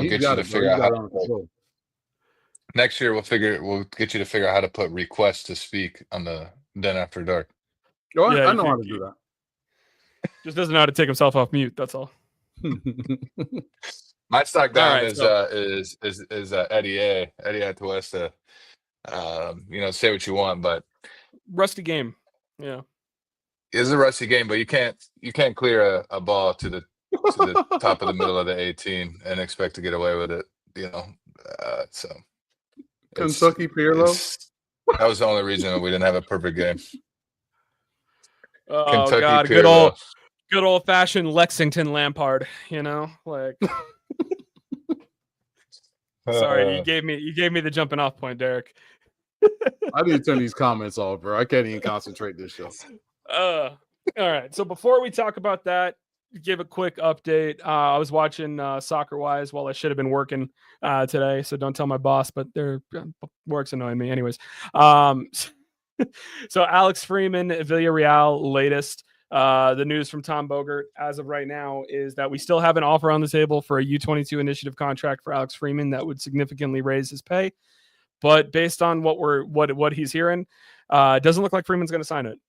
get you to figure out how to next year we'll get you to figure out how to put request to speak on the Den After Dark.
Oh, I know how to do that.
Just doesn't know how to take himself off mute. That's all.
My stock down is Eddie Atuesta. Say what you want, but
rusty game. Yeah,
it's a rusty game, but you can't clear a ball to the top of the middle of the 18 and expect to get away with it. So
Kentucky Pirlo.
That was the only reason that we didn't have a perfect game.
Oh
Kentucky
God,
Pirlo.
good old fashioned Lexington Lampard. Like. Sorry, you gave me the jumping off point, Derek.
I need to turn these comments off, bro. I can't even concentrate this show.
All right. So before we talk about that, give a quick update. I was watching Soccer Wise while I should have been working today. So don't tell my boss, but their work's annoying me. Anyways. So Alex Freeman, Villarreal latest. The news from Tom Bogert as of right now is that we still have an offer on the table for a U22 initiative contract for Alex Freeman that would significantly raise his pay. But based on what he's hearing, it doesn't look like Freeman's going to sign it.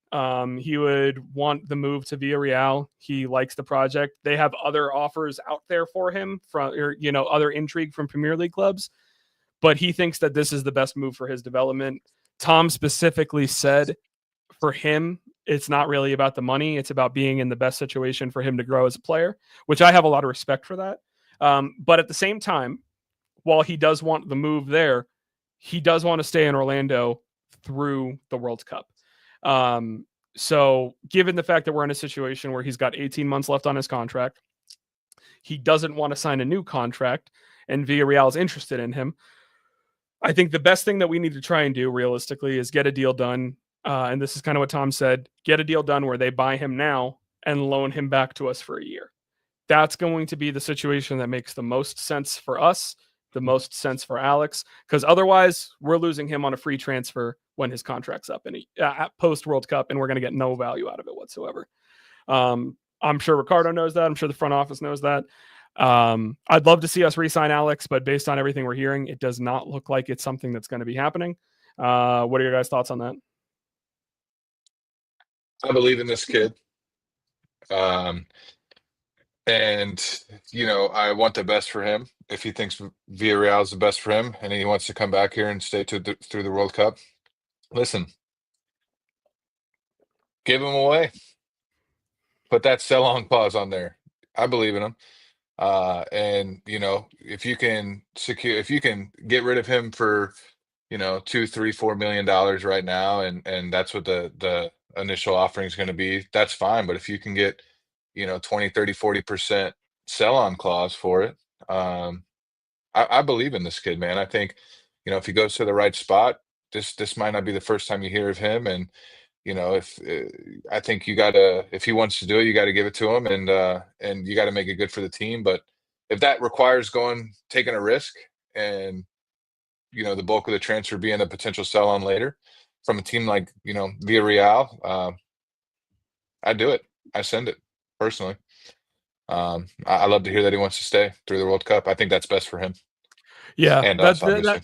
He would want the move to Villarreal. He likes the project. They have other offers out there for him other intrigue from Premier League clubs, but he thinks that this is the best move for his development. Tom specifically said for him, it's not really about the money. It's about being in the best situation for him to grow as a player, which I have a lot of respect for that. But at the same time, while he does want the move there, he does want to stay in Orlando through the World Cup. So given the fact that we're in a situation where he's got 18 months left on his contract, he doesn't want to sign a new contract, and Villarreal is interested in him. I think the best thing that we need to try and do realistically is get a deal done. And this is kind of what Tom said, get a deal done where they buy him now and loan him back to us for a year. That's going to be the situation that makes the most sense for us, the most sense for Alex, because otherwise we're losing him on a free transfer when his contract's up and at post World Cup, and we're going to get no value out of it whatsoever. I'm sure Ricardo knows that. I'm sure the front office knows that. I'd love to see us re-sign Alex, but based on everything we're hearing, it does not look like it's something that's going to be happening. What are your guys' thoughts on that?
I believe in this kid. And I want the best for him. If he thinks Villarreal is the best for him and he wants to come back here and stay through the World Cup, listen, give him away. Put that sell-on clause on there. I believe in him. And if you can get rid of him for $2, $3, $4 million right now, and that's what the initial offering is going to be, that's fine. But if you can get 20, 30, 40% sell-on clause for it, I believe in this kid, man. I think if he goes to the right spot, this might not be the first time you hear of him. And I think if he wants to do it, you got to give it to him, and you got to make it good for the team. But if that requires taking a risk, and the bulk of the transfer being a potential sell on later, from a team like, Villarreal, I do it. I send it personally. I love to hear that he wants to stay through the World Cup. I think that's best for him
Yeah,
and us, obviously.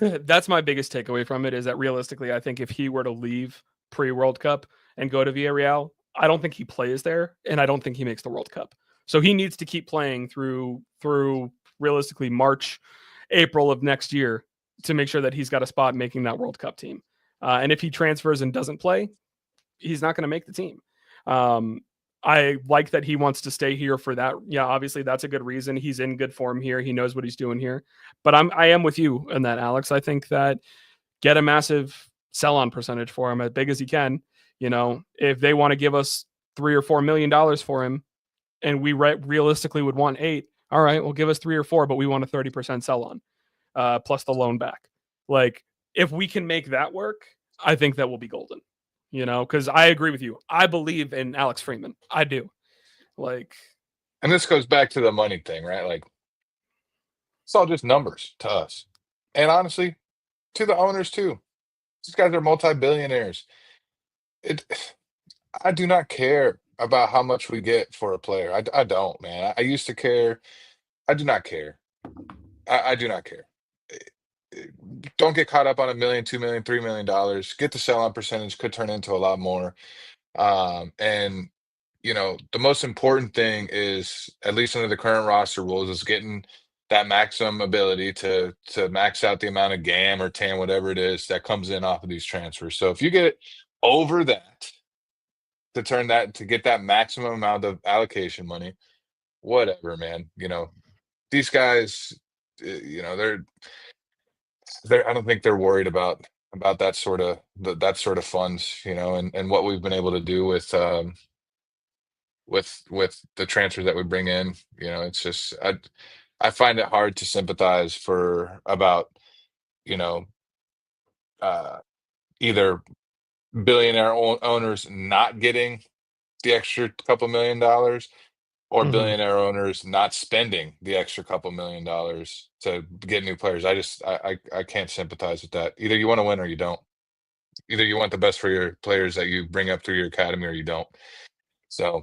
That's my biggest takeaway from it, is that realistically, I think if he were to leave pre-World Cup and go to Villarreal, I don't think he plays there, and I don't think he makes the World Cup. So he needs to keep playing through realistically March, April of next year to make sure that he's got a spot making that World Cup team. And if he transfers and doesn't play, he's not going to make the team. I like that he wants to stay here for that. Yeah, obviously that's a good reason. He's in good form here. He knows what he's doing here. But I am with you in that, Alex. I think that get a massive sell-on percentage for him, as big as he can. If they want to give us $3 or $4 million for him, and we realistically would want 8, all right, well, give us 3 or 4, but we want a 30% sell-on plus the loan back. Like, if we can make that work, I think that will be golden. Because I agree with you. I believe in Alex Freeman. I do.
And this goes back to the money thing, right? Like, it's all just numbers to us. And honestly, to the owners too. These guys are multi-billionaires. I do not care about how much we get for a player. I don't, man. I used to care. I do not care. I do not care. Don't get caught up on $1 million, $2 million, $3 million. Get the sell-on percentage, could turn into a lot more. And the most important thing is, at least under the current roster rules, is getting that maximum ability to max out the amount of GAM or TAM, whatever it is, that comes in off of these transfers. So if you get over that, to get that maximum amount of allocation money, whatever, man. These guys, I don't think they're worried about that sort of funds, and what we've been able to do with the transfers that we bring in. It's just, I find it hard to sympathize about either billionaire owners not getting the extra couple $1 million, or billionaire owners not spending the extra couple $1 million to get new players. I can't sympathize with that. Either you want to win or you don't. Either you want the best for your players that you bring up through your academy, or you don't. So,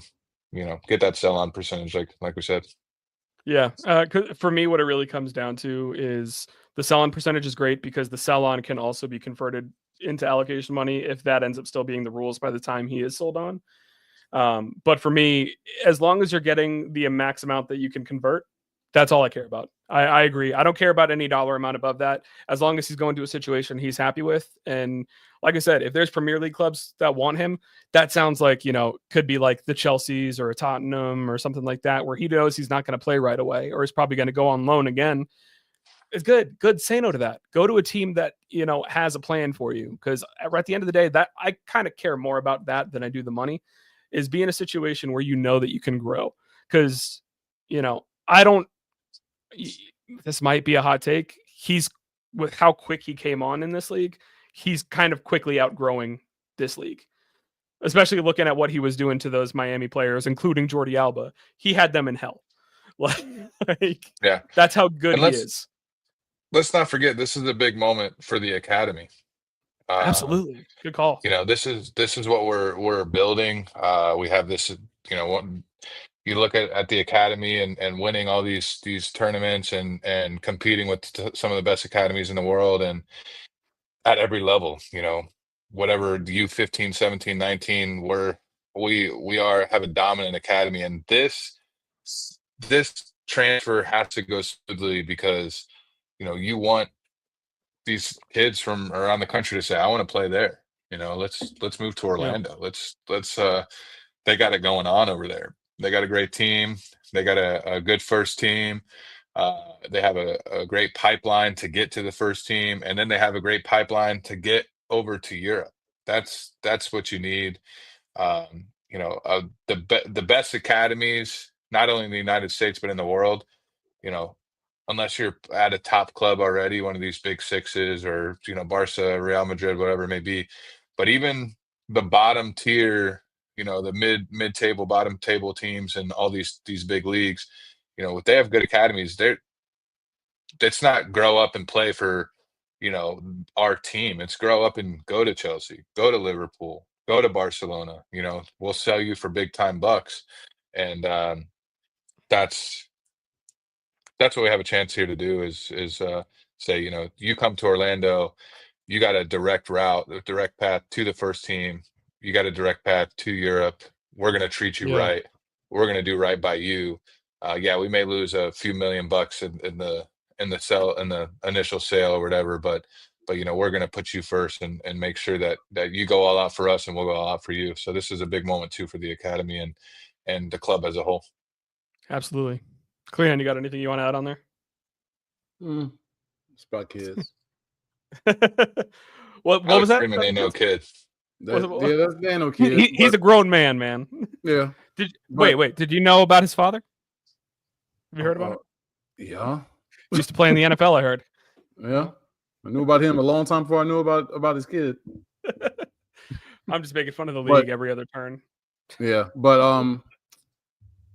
get that sell-on percentage, like we said.
Yeah. For me, what it really comes down to is the sell-on percentage is great, because the sell-on can also be converted into allocation money if that ends up still being the rules by the time he is sold on. But for me, as long as you're getting the max amount that you can convert, that's all I care about. I agree. I don't care about any dollar amount above that, as long as he's going to a situation he's happy with. And like I said, if there's Premier League clubs that want him, that sounds like, could be like the Chelseas or a Tottenham or something like that, where he knows he's not going to play right away, or is probably going to go on loan again. It's good. Say no to that. Go to a team that, has a plan for you. Because at the end of the day, that I kind of care more about that than I do the money, is be in a situation where that you can grow. Because, this might be a hot take. With how quick he came on in this league, he's kind of quickly outgrowing this league. Especially looking at what he was doing to those Miami players, including Jordi Alba. He had them in hell.
Yeah.
That's how good he is.
Let's not forget, this is a big moment for the academy.
Absolutely. Good call.
This is what we're building. We have this, you look at the academy and winning all these tournaments and competing with some of the best academies in the world, and at every level, whatever the U15, 17, 19, we have a dominant academy, and this transfer has to go smoothly, because you want these kids from around the country to say, I want to play there. Let's move to Orlando.
Yeah.
Let's they got it going on over there. They got a great team. They got a good first team. They have a great pipeline to get to the first team, and then they have a great pipeline to get over to Europe. That's what you need. The best academies, not only in the United States but in the world, unless you're at a top club already, one of these big sixes, or Barca, Real Madrid, whatever it may be. But even the bottom tier, the mid-table, bottom table teams and all these big leagues, if they have good academies, it's not grow up and play for our team. It's grow up and go to Chelsea, go to Liverpool, go to Barcelona. We'll sell you for big time bucks, and that's what we have a chance here to do is say, you come to Orlando, you got a direct route, a direct path to the first team. You got a direct path to Europe. We're going to treat you right. We're going to do right by you. We may lose a few $1,000,000 in the initial sale or whatever, but we're going to put you first and make sure that you go all out for us and we'll go all out for you. So this is a big moment too for the academy and the club as a whole.
Absolutely. Cleon, you got anything you want to add on there?
It's about kids.
what was that?
Ain't no kids.
That's no kids.
He's a grown man.
Yeah.
Wait. Did you know about his father? Have you heard about it?
Yeah.
He used to play in the NFL, I heard.
Yeah. I knew about him a long time before I knew about his kid.
I'm just making fun of the league every other turn.
Yeah. But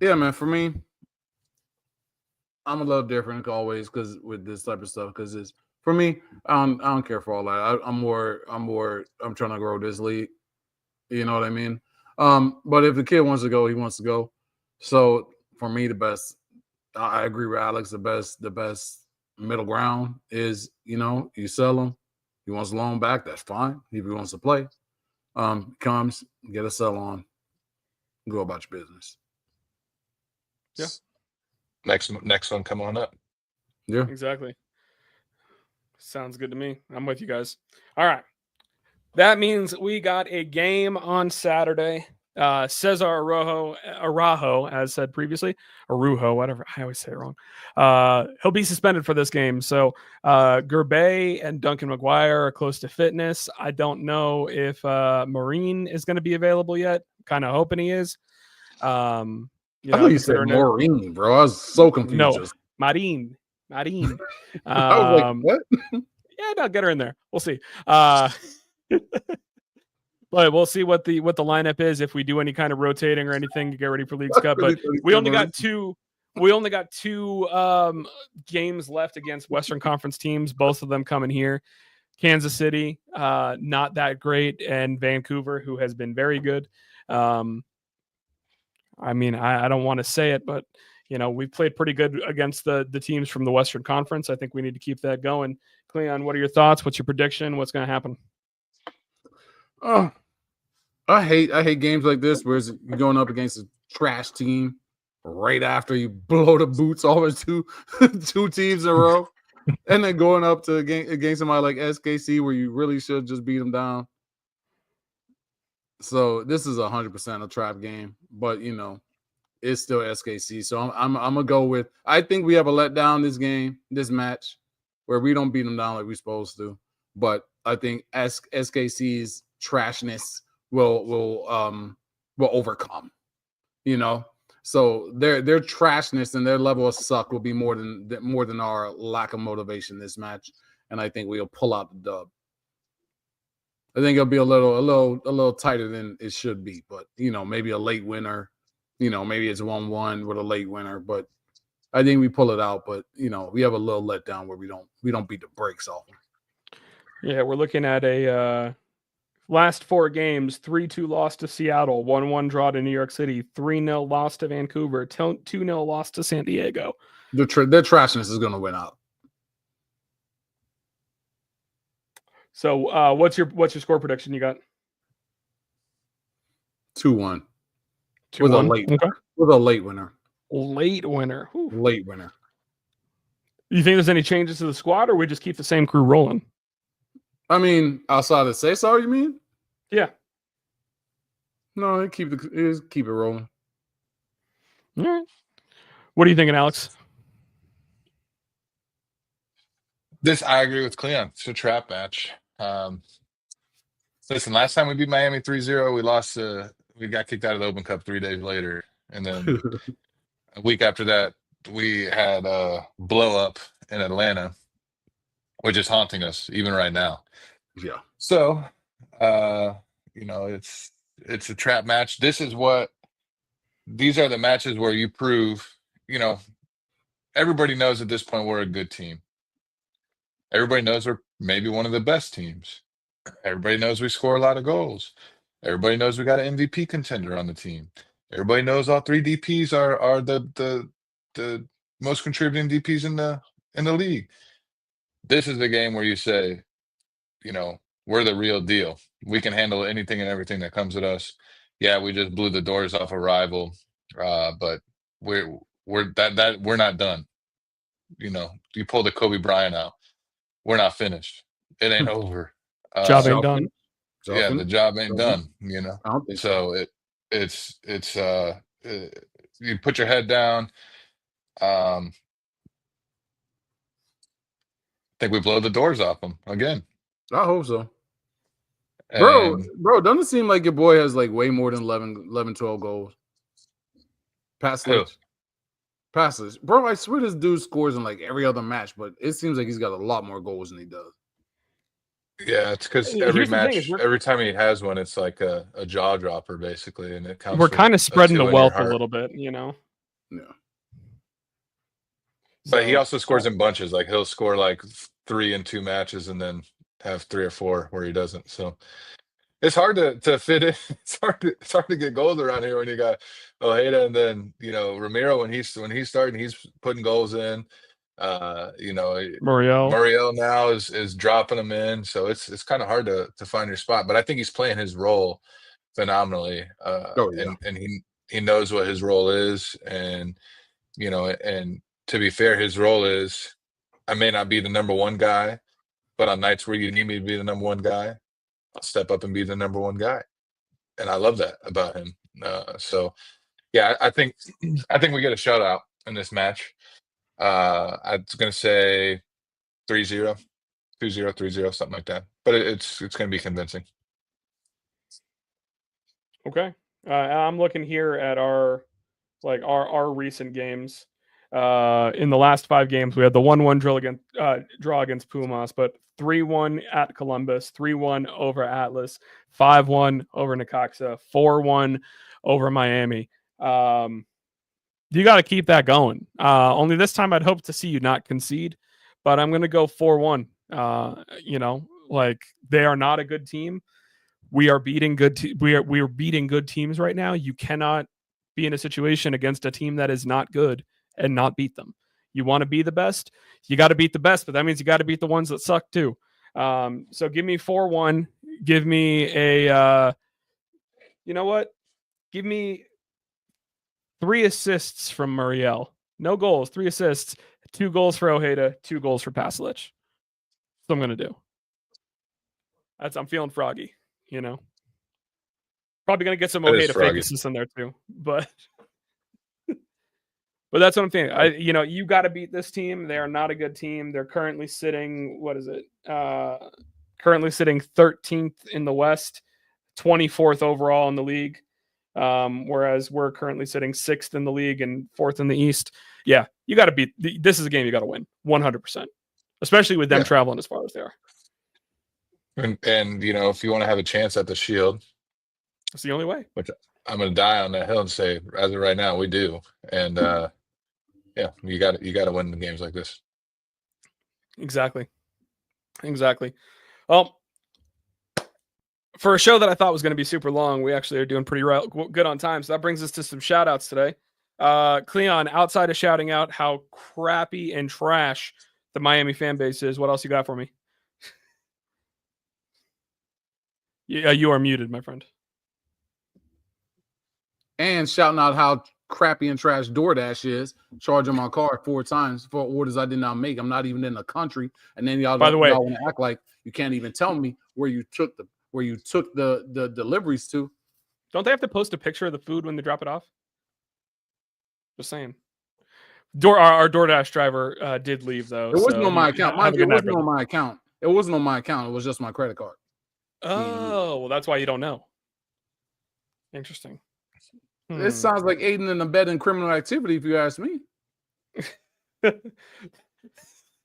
yeah, man, for me, I'm a little different always because with this type of stuff, because it's for me, I don't care for all that. I'm trying to grow this league. You know what I mean? But if the kid wants to go, he wants to go. So for me, the best, I agree with Alex, the best middle ground is, you sell him. He wants a loan back, that's fine. If he wants to play, comes, get a sell on, go about your business.
Yeah.
Next one, come on up.
Yeah,
exactly. Sounds good to me. I'm with you guys. All right. That means we got a game on Saturday. Cesar Araujo, as said previously, Araujo, whatever. I always say it wrong. He'll be suspended for this game. So Gerbey and Duncan McGuire are close to fitness. I don't know if Marine is going to be available yet. Kind of hoping he is.
I thought you said Maureen, bro. I was so confused.
No, Marine. I
was like, what?
Yeah, no, get her in there. We'll see. But we'll see what the lineup is if we do any kind of rotating or anything to get ready for Leagues Cup. But we only got two games left against Western Conference teams. Both of them coming here. Kansas City, not that great, and Vancouver, who has been very good. I mean, I don't want to say it, but we've played pretty good against the teams from the Western Conference. I think we need to keep that going. Cleon, what are your thoughts? What's your prediction? What's going to happen?
Oh, I hate games like this where you're going up against a trash team right after you blow the boots off of two teams in a row, and then going up to against somebody like SKC where you really should just beat them down. So this is 100% a trap game, but it's still SKC. So I'm gonna go with. I think we have a letdown this match, where we don't beat them down like we're supposed to. But I think SKC's trashness will overcome. So their trashness and their level of suck will be more than our lack of motivation this match, and I think we'll pull out the dub. I think it'll be a little tighter than it should be, but maybe a late winner. Maybe it's 1-1 with a late winner, but I think we pull it out. But we have a little letdown where we don't beat the brakes off them.
Yeah, we're looking at a last 4 games: 3-2 loss to Seattle, 1-1 draw to New York City, 3-0 loss to Vancouver, 2-0 loss to San Diego.
Their trashness is going to win out.
So, what's your score prediction? You got
2-1 with a late winner.
Late winner. Whew.
Late winner.
You think there's any changes to the squad, or we just keep the same crew rolling?
I mean, outside of Cesar, you mean?
Yeah.
No, keep it rolling.
All right. What are you thinking, Alex?
I agree with Cleon. It's a trap match. Listen, last time we beat Miami 3-0, we lost. We got kicked out of the Open Cup 3 days later, and then a week after that, we had a blow up in Atlanta, which is haunting us even right now.
Yeah.
So, it's a trap match. These are the matches where you prove, everybody knows at this point we're a good team. Everybody knows maybe one of the best teams. Everybody knows we score a lot of goals. Everybody knows we got an MVP contender on the team. Everybody knows all three DPs are the most contributing DPs in the league. This is the game where you say, we're the real deal. We can handle anything and everything that comes at us. Yeah, we just blew the doors off a rival, but we're not done. You pull the Kobe Bryant out, we're not finished. It ain't over.
Job ain't done.
Yeah, the job ain't done.
I don't think
So it's you put your head down. I think we blow the doors off them again.
I hope so.
And
Bro, doesn't it seem like your boy has like way more than 11, 12 goals? Passes. Bro, I swear this dude scores in like every other match, but it seems like he's got a lot more goals than he does.
Yeah, it's because every match, every time he has one, it's like a jaw dropper basically, and it counts.
We're kind of spreading the wealth a little bit,
Yeah.
But he also scores in bunches. Like he'll score like 3 in 2 matches, and then have 3 or 4 where he doesn't. So it's hard to fit in. It's hard to get goals around here when you got Ojeda and then Ramiro when he's starting, he's putting goals in. Muriel now is dropping them in, so it's kind of hard to find your spot. But I think he's playing his role phenomenally, and he knows what his role is, and and to be fair, his role is I may not be the number one guy, but on nights where you need me to be the number one guy, I'll step up and be the number one guy, and I love that about him. So yeah, I think we get a shutout in this match. I was going to say 3-0, 2-0, 3-0, something like that. But it's going to be convincing.
Okay. I'm looking here at our recent games. In the last 5 games, we had the 1-1 draw against Pumas, but 3-1 at Columbus, 3-1 over Atlas, 5-1 over Necaxa, 4-1 over Miami. You got to keep that going. Only this time I'd hope to see you not concede, but I'm going to go 4-1. They are not a good team. We are beating we are beating good teams right now. You cannot be in a situation against a team that is not good and not beat them. You want to be the best, you got to beat the best, but that means you got to beat the ones that suck too. So give me 4-1. Give me a, give me 3 assists from Muriel. No goals, 3 assists, 2 goals for Ojeda, 2 goals for Pasalic. That's what I'm going to do. I'm feeling froggy, Probably going to get some Ojeda fake assists in there too, but that's what I'm thinking. You got to beat this team. They are not a good team. They're currently sitting, currently sitting 13th in the West, 24th overall in the league. Whereas we're currently sitting 6th in the league and 4th in the East. Yeah, you got to beat. This is a game you got to win 100%, especially with them traveling as far as they are.
And if you want to have a chance at the Shield,
it's the only way.
Which I'm going to die on that hill and say, as of right now, we do. And you got to win the games like this.
Exactly. Well, for a show that I thought was going to be super long, we actually are doing pretty good on time. So that brings us to some shout outs today. Cleon, outside of shouting out how crappy and trash the Miami fan base is, what else you got for me? Yeah, you are muted, my friend.
And shouting out how crappy and trash DoorDash is, charging my car 4 times for orders I did not make. I'm not even in the country. And then y'all want to act like you can't even tell me where you took the deliveries to.
Don't they have to post a picture of the food when they drop it off? Just saying. Our DoorDash driver did leave though.
It wasn't on my account. It wasn't on my account. It wasn't on my account. It was just my credit card.
Oh, well, that's why you don't know. Interesting.
This sounds like aiding and abetting criminal activity, if you ask me.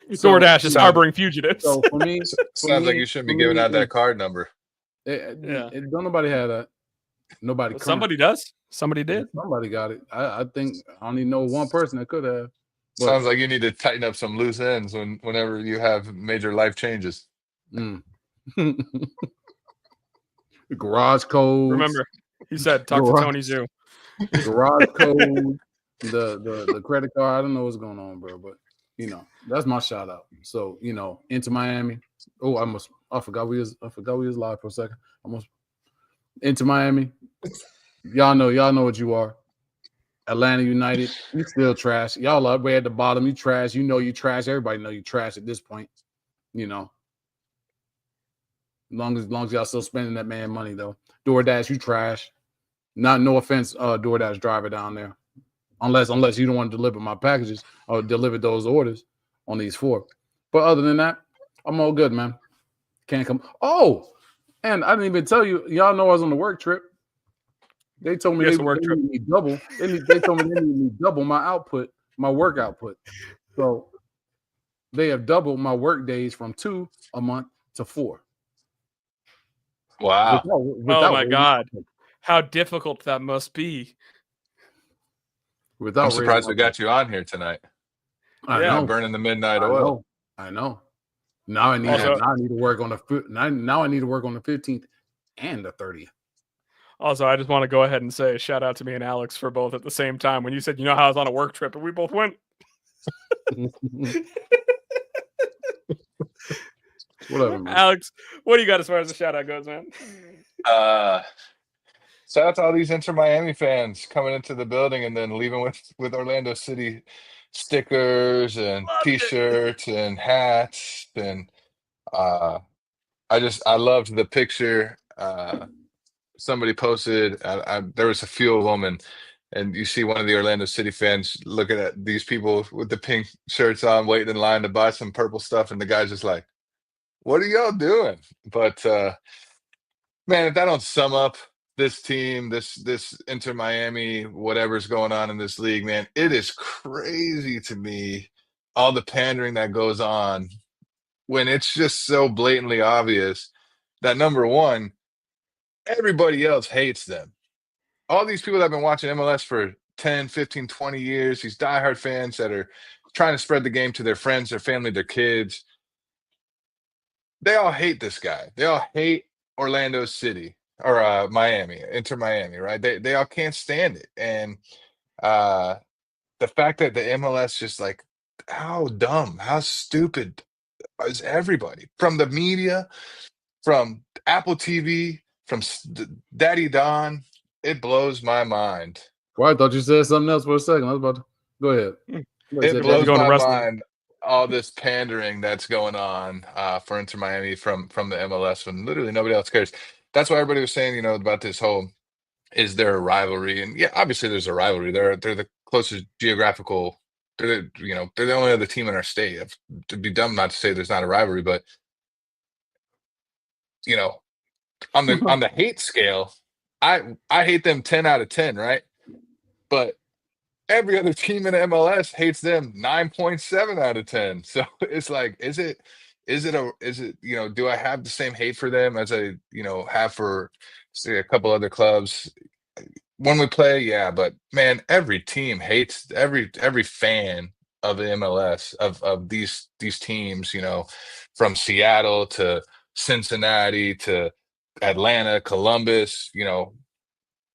DoorDash is harboring fugitives.
So for me,
sounds like you shouldn't be giving out that card number.
Don't nobody have that. Nobody.
Well, somebody does. Somebody did.
Somebody got it. I think I only know one person that could have.
Sounds like you need to tighten up some loose ends whenever you have major life changes.
Garage codes.
Remember, he said, talk to Tony Zoo.
Garage code, the credit card. I don't know what's going on, bro, but that's my shout out. So into Miami. Oh, I forgot we was live for a second. Almost into Miami. Y'all know what you are. Atlanta United, you still trash. Y'all are way at the bottom. You trash. You trash. Everybody know you trash at this point. As long as y'all still spending that man money though. DoorDash, you trash. No offense, DoorDash driver down there. Unless you don't want to deliver my packages or deliver those orders on these 4. But other than that, I'm all good, man. Can't come. Oh, and I didn't even tell you. Y'all know I was on the work trip. They told me they need me double. They told me they need me double my output, my work output. So they have doubled my work days from 2 a month to 4.
Wow.
Oh my God. How difficult that must be.
I'm surprised we got you on here tonight.
I know.
Burning the midnight oil.
I know. Now I need to work on the now I need to work on the 15th and the 30th.
Also, I just want to go ahead and say shout out to me and Alex for both at the same time. When you said, how I was on a work trip and we both went.
Whatever, man.
Alex, what do you got as far as the shout out goes, man?
Shout out to all these Inter Miami fans coming into the building and then leaving with Orlando City stickers and T-shirts and hats. And I loved the picture. Somebody posted, there was a few of them, and you see one of the Orlando City fans looking at these people with the pink shirts on, waiting in line to buy some purple stuff, and the guy's just like, what are y'all doing? But man, if that don't sum up this team, this Inter Miami, whatever's going on in this league, man, it is crazy to me, all the pandering that goes on when it's just so blatantly obvious that, number one, everybody else hates them. All these people that have been watching MLS for 10, 15, 20 years, these diehard fans that are trying to spread the game to their friends, their family, their kids, they all hate this guy. They all hate Orlando City or Miami, Inter Miami, right? They all can't stand it. And the fact that the MLS just like, how dumb, how stupid is everybody? From the media, from Apple TV, from Daddy Don, it blows my mind.
Well, I thought you said something else for a second. I was about to go ahead.
It blows my mind, all this pandering that's going on for Inter Miami from the MLS when literally nobody else cares. That's why everybody was saying, about this whole, is there a rivalry? And yeah, obviously there's a rivalry. They're the closest geographical. They're the only other team in our state. It'd be dumb not to say there's not a rivalry, but on the hate scale, I hate them 10 out of 10, right? But every other team in the MLS hates them 9.7 out of 10. So it's like, is it, do I have the same hate for them as I, have for, say, a couple other clubs when we play? Yeah, but man, every team hates every fan of the MLS of these teams, from Seattle to Cincinnati to Atlanta, Columbus,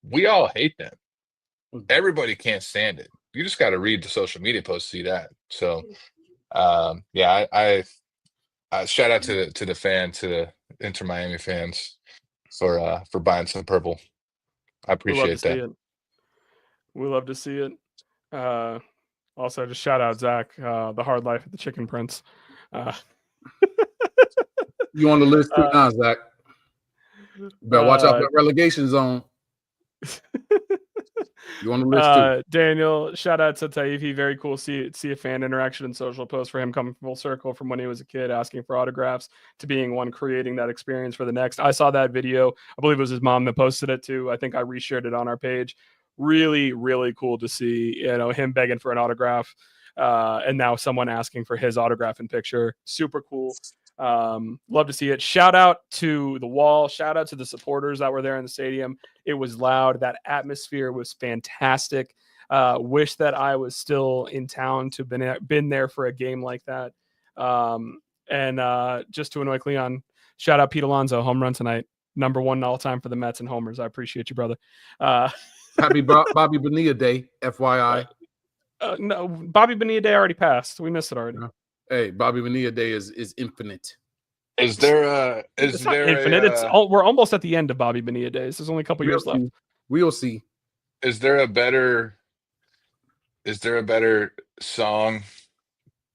we all hate them. Everybody can't stand it. You just got to read the social media posts to see that. So, yeah, I shout out to the fan, to the Inter Miami fans for buying some purple. I appreciate that.
We love to see it. Also, just shout out Zach, the hard life of the Chicken Prince.
You on the list too now, Zach? Better watch out for that relegation zone. You on the list too.
Daniel, shout out to Taifi. Very cool. See a fan interaction and social post for him coming full circle from when he was a kid asking for autographs to being one creating that experience for the next. I saw that video. I believe it was his mom that posted it too. I think I reshared it on our page. Really, really cool to see, him begging for an autograph. And now someone asking for his autograph and picture. Super cool. Love to see it. Shout out to the wall. Shout out to the supporters that were there in the stadium. It was loud. That atmosphere was fantastic. Wish that I was still in town to been there for a game like that. And just to annoy Cleon, Shout out Pete Alonso, home run tonight. Number 1 all time for the Mets and homers. I appreciate you, brother.
Happy Bobby Bonilla Day, FYI.
No, Bobby Bonilla Day already passed. We missed it already.
Hey, Bobby Bonilla Day is infinite.
Is there
infinite? We're almost at the end of Bobby Bonilla days. There's only a couple years left.
We'll see.
Is there a better song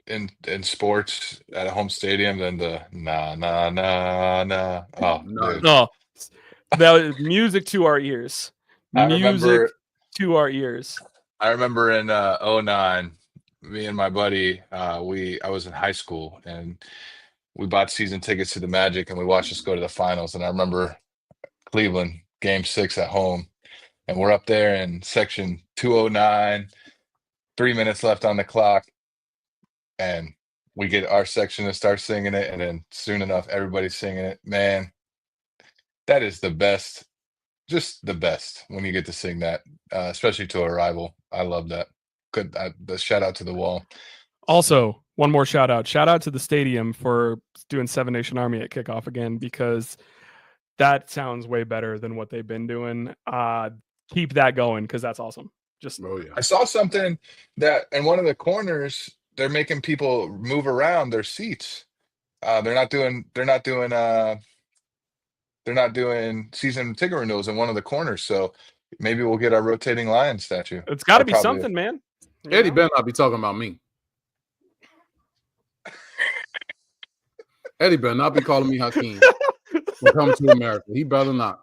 in sports at a home stadium than the na na na na? Oh
no. That was music to our ears. Music to our ears.
I remember in 2009, me and my buddy, I was in high school and we bought season tickets to the Magic and we watched us go to the finals. And I remember Cleveland game 6 at home, and we're up there in section 209, 3 minutes left on the clock, and we get our section to start singing it, and then soon enough everybody's singing it. Man, that is the best, just the best when you get to sing that, especially to a rival. I love that. Good. The shout out to the wall.
Also, one more shout out to the stadium for doing 7 Nation Army at kickoff again, because that sounds way better than what they've been doing. Keep that going, because that's awesome.
I saw something that in one of the corners they're making people move around their seats. They're not doing season ticket renewals in one of the corners. So maybe we'll get our rotating lion statue.
It's got to be something, man.
Eddie better not be talking about me. Eddie better not be calling me Hakeem. Come to America. He better not.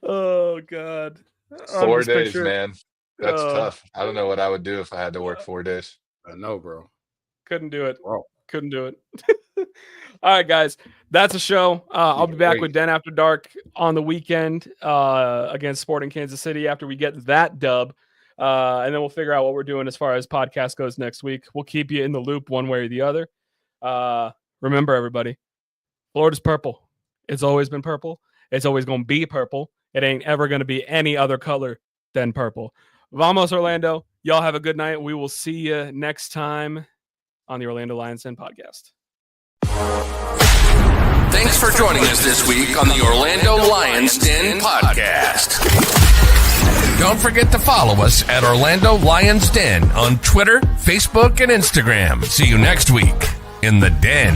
Oh God.
4 days, man. That's tough. I don't know what I would do if I had to work 4 days.
I know, bro.
Couldn't do it.
Bro.
Couldn't do it. All right, guys. That's a show. I'll be back with Den After Dark on the weekend against Sporting Kansas City after we get that dub. And then we'll figure out what we're doing as far as podcast goes next week. We'll keep you in the loop one way or the other. Remember, everybody, Florida's purple. It's always been purple. It's always going to be purple. It ain't ever going to be any other color than purple. Vamos, Orlando. Y'all have a good night. We will see you next time on the Orlando Lions Den podcast.
Thanks for joining us this week on the Orlando Lions Den podcast. Don't forget to follow us at Orlando Lions Den on Twitter, Facebook, and Instagram. See you next week in the Den.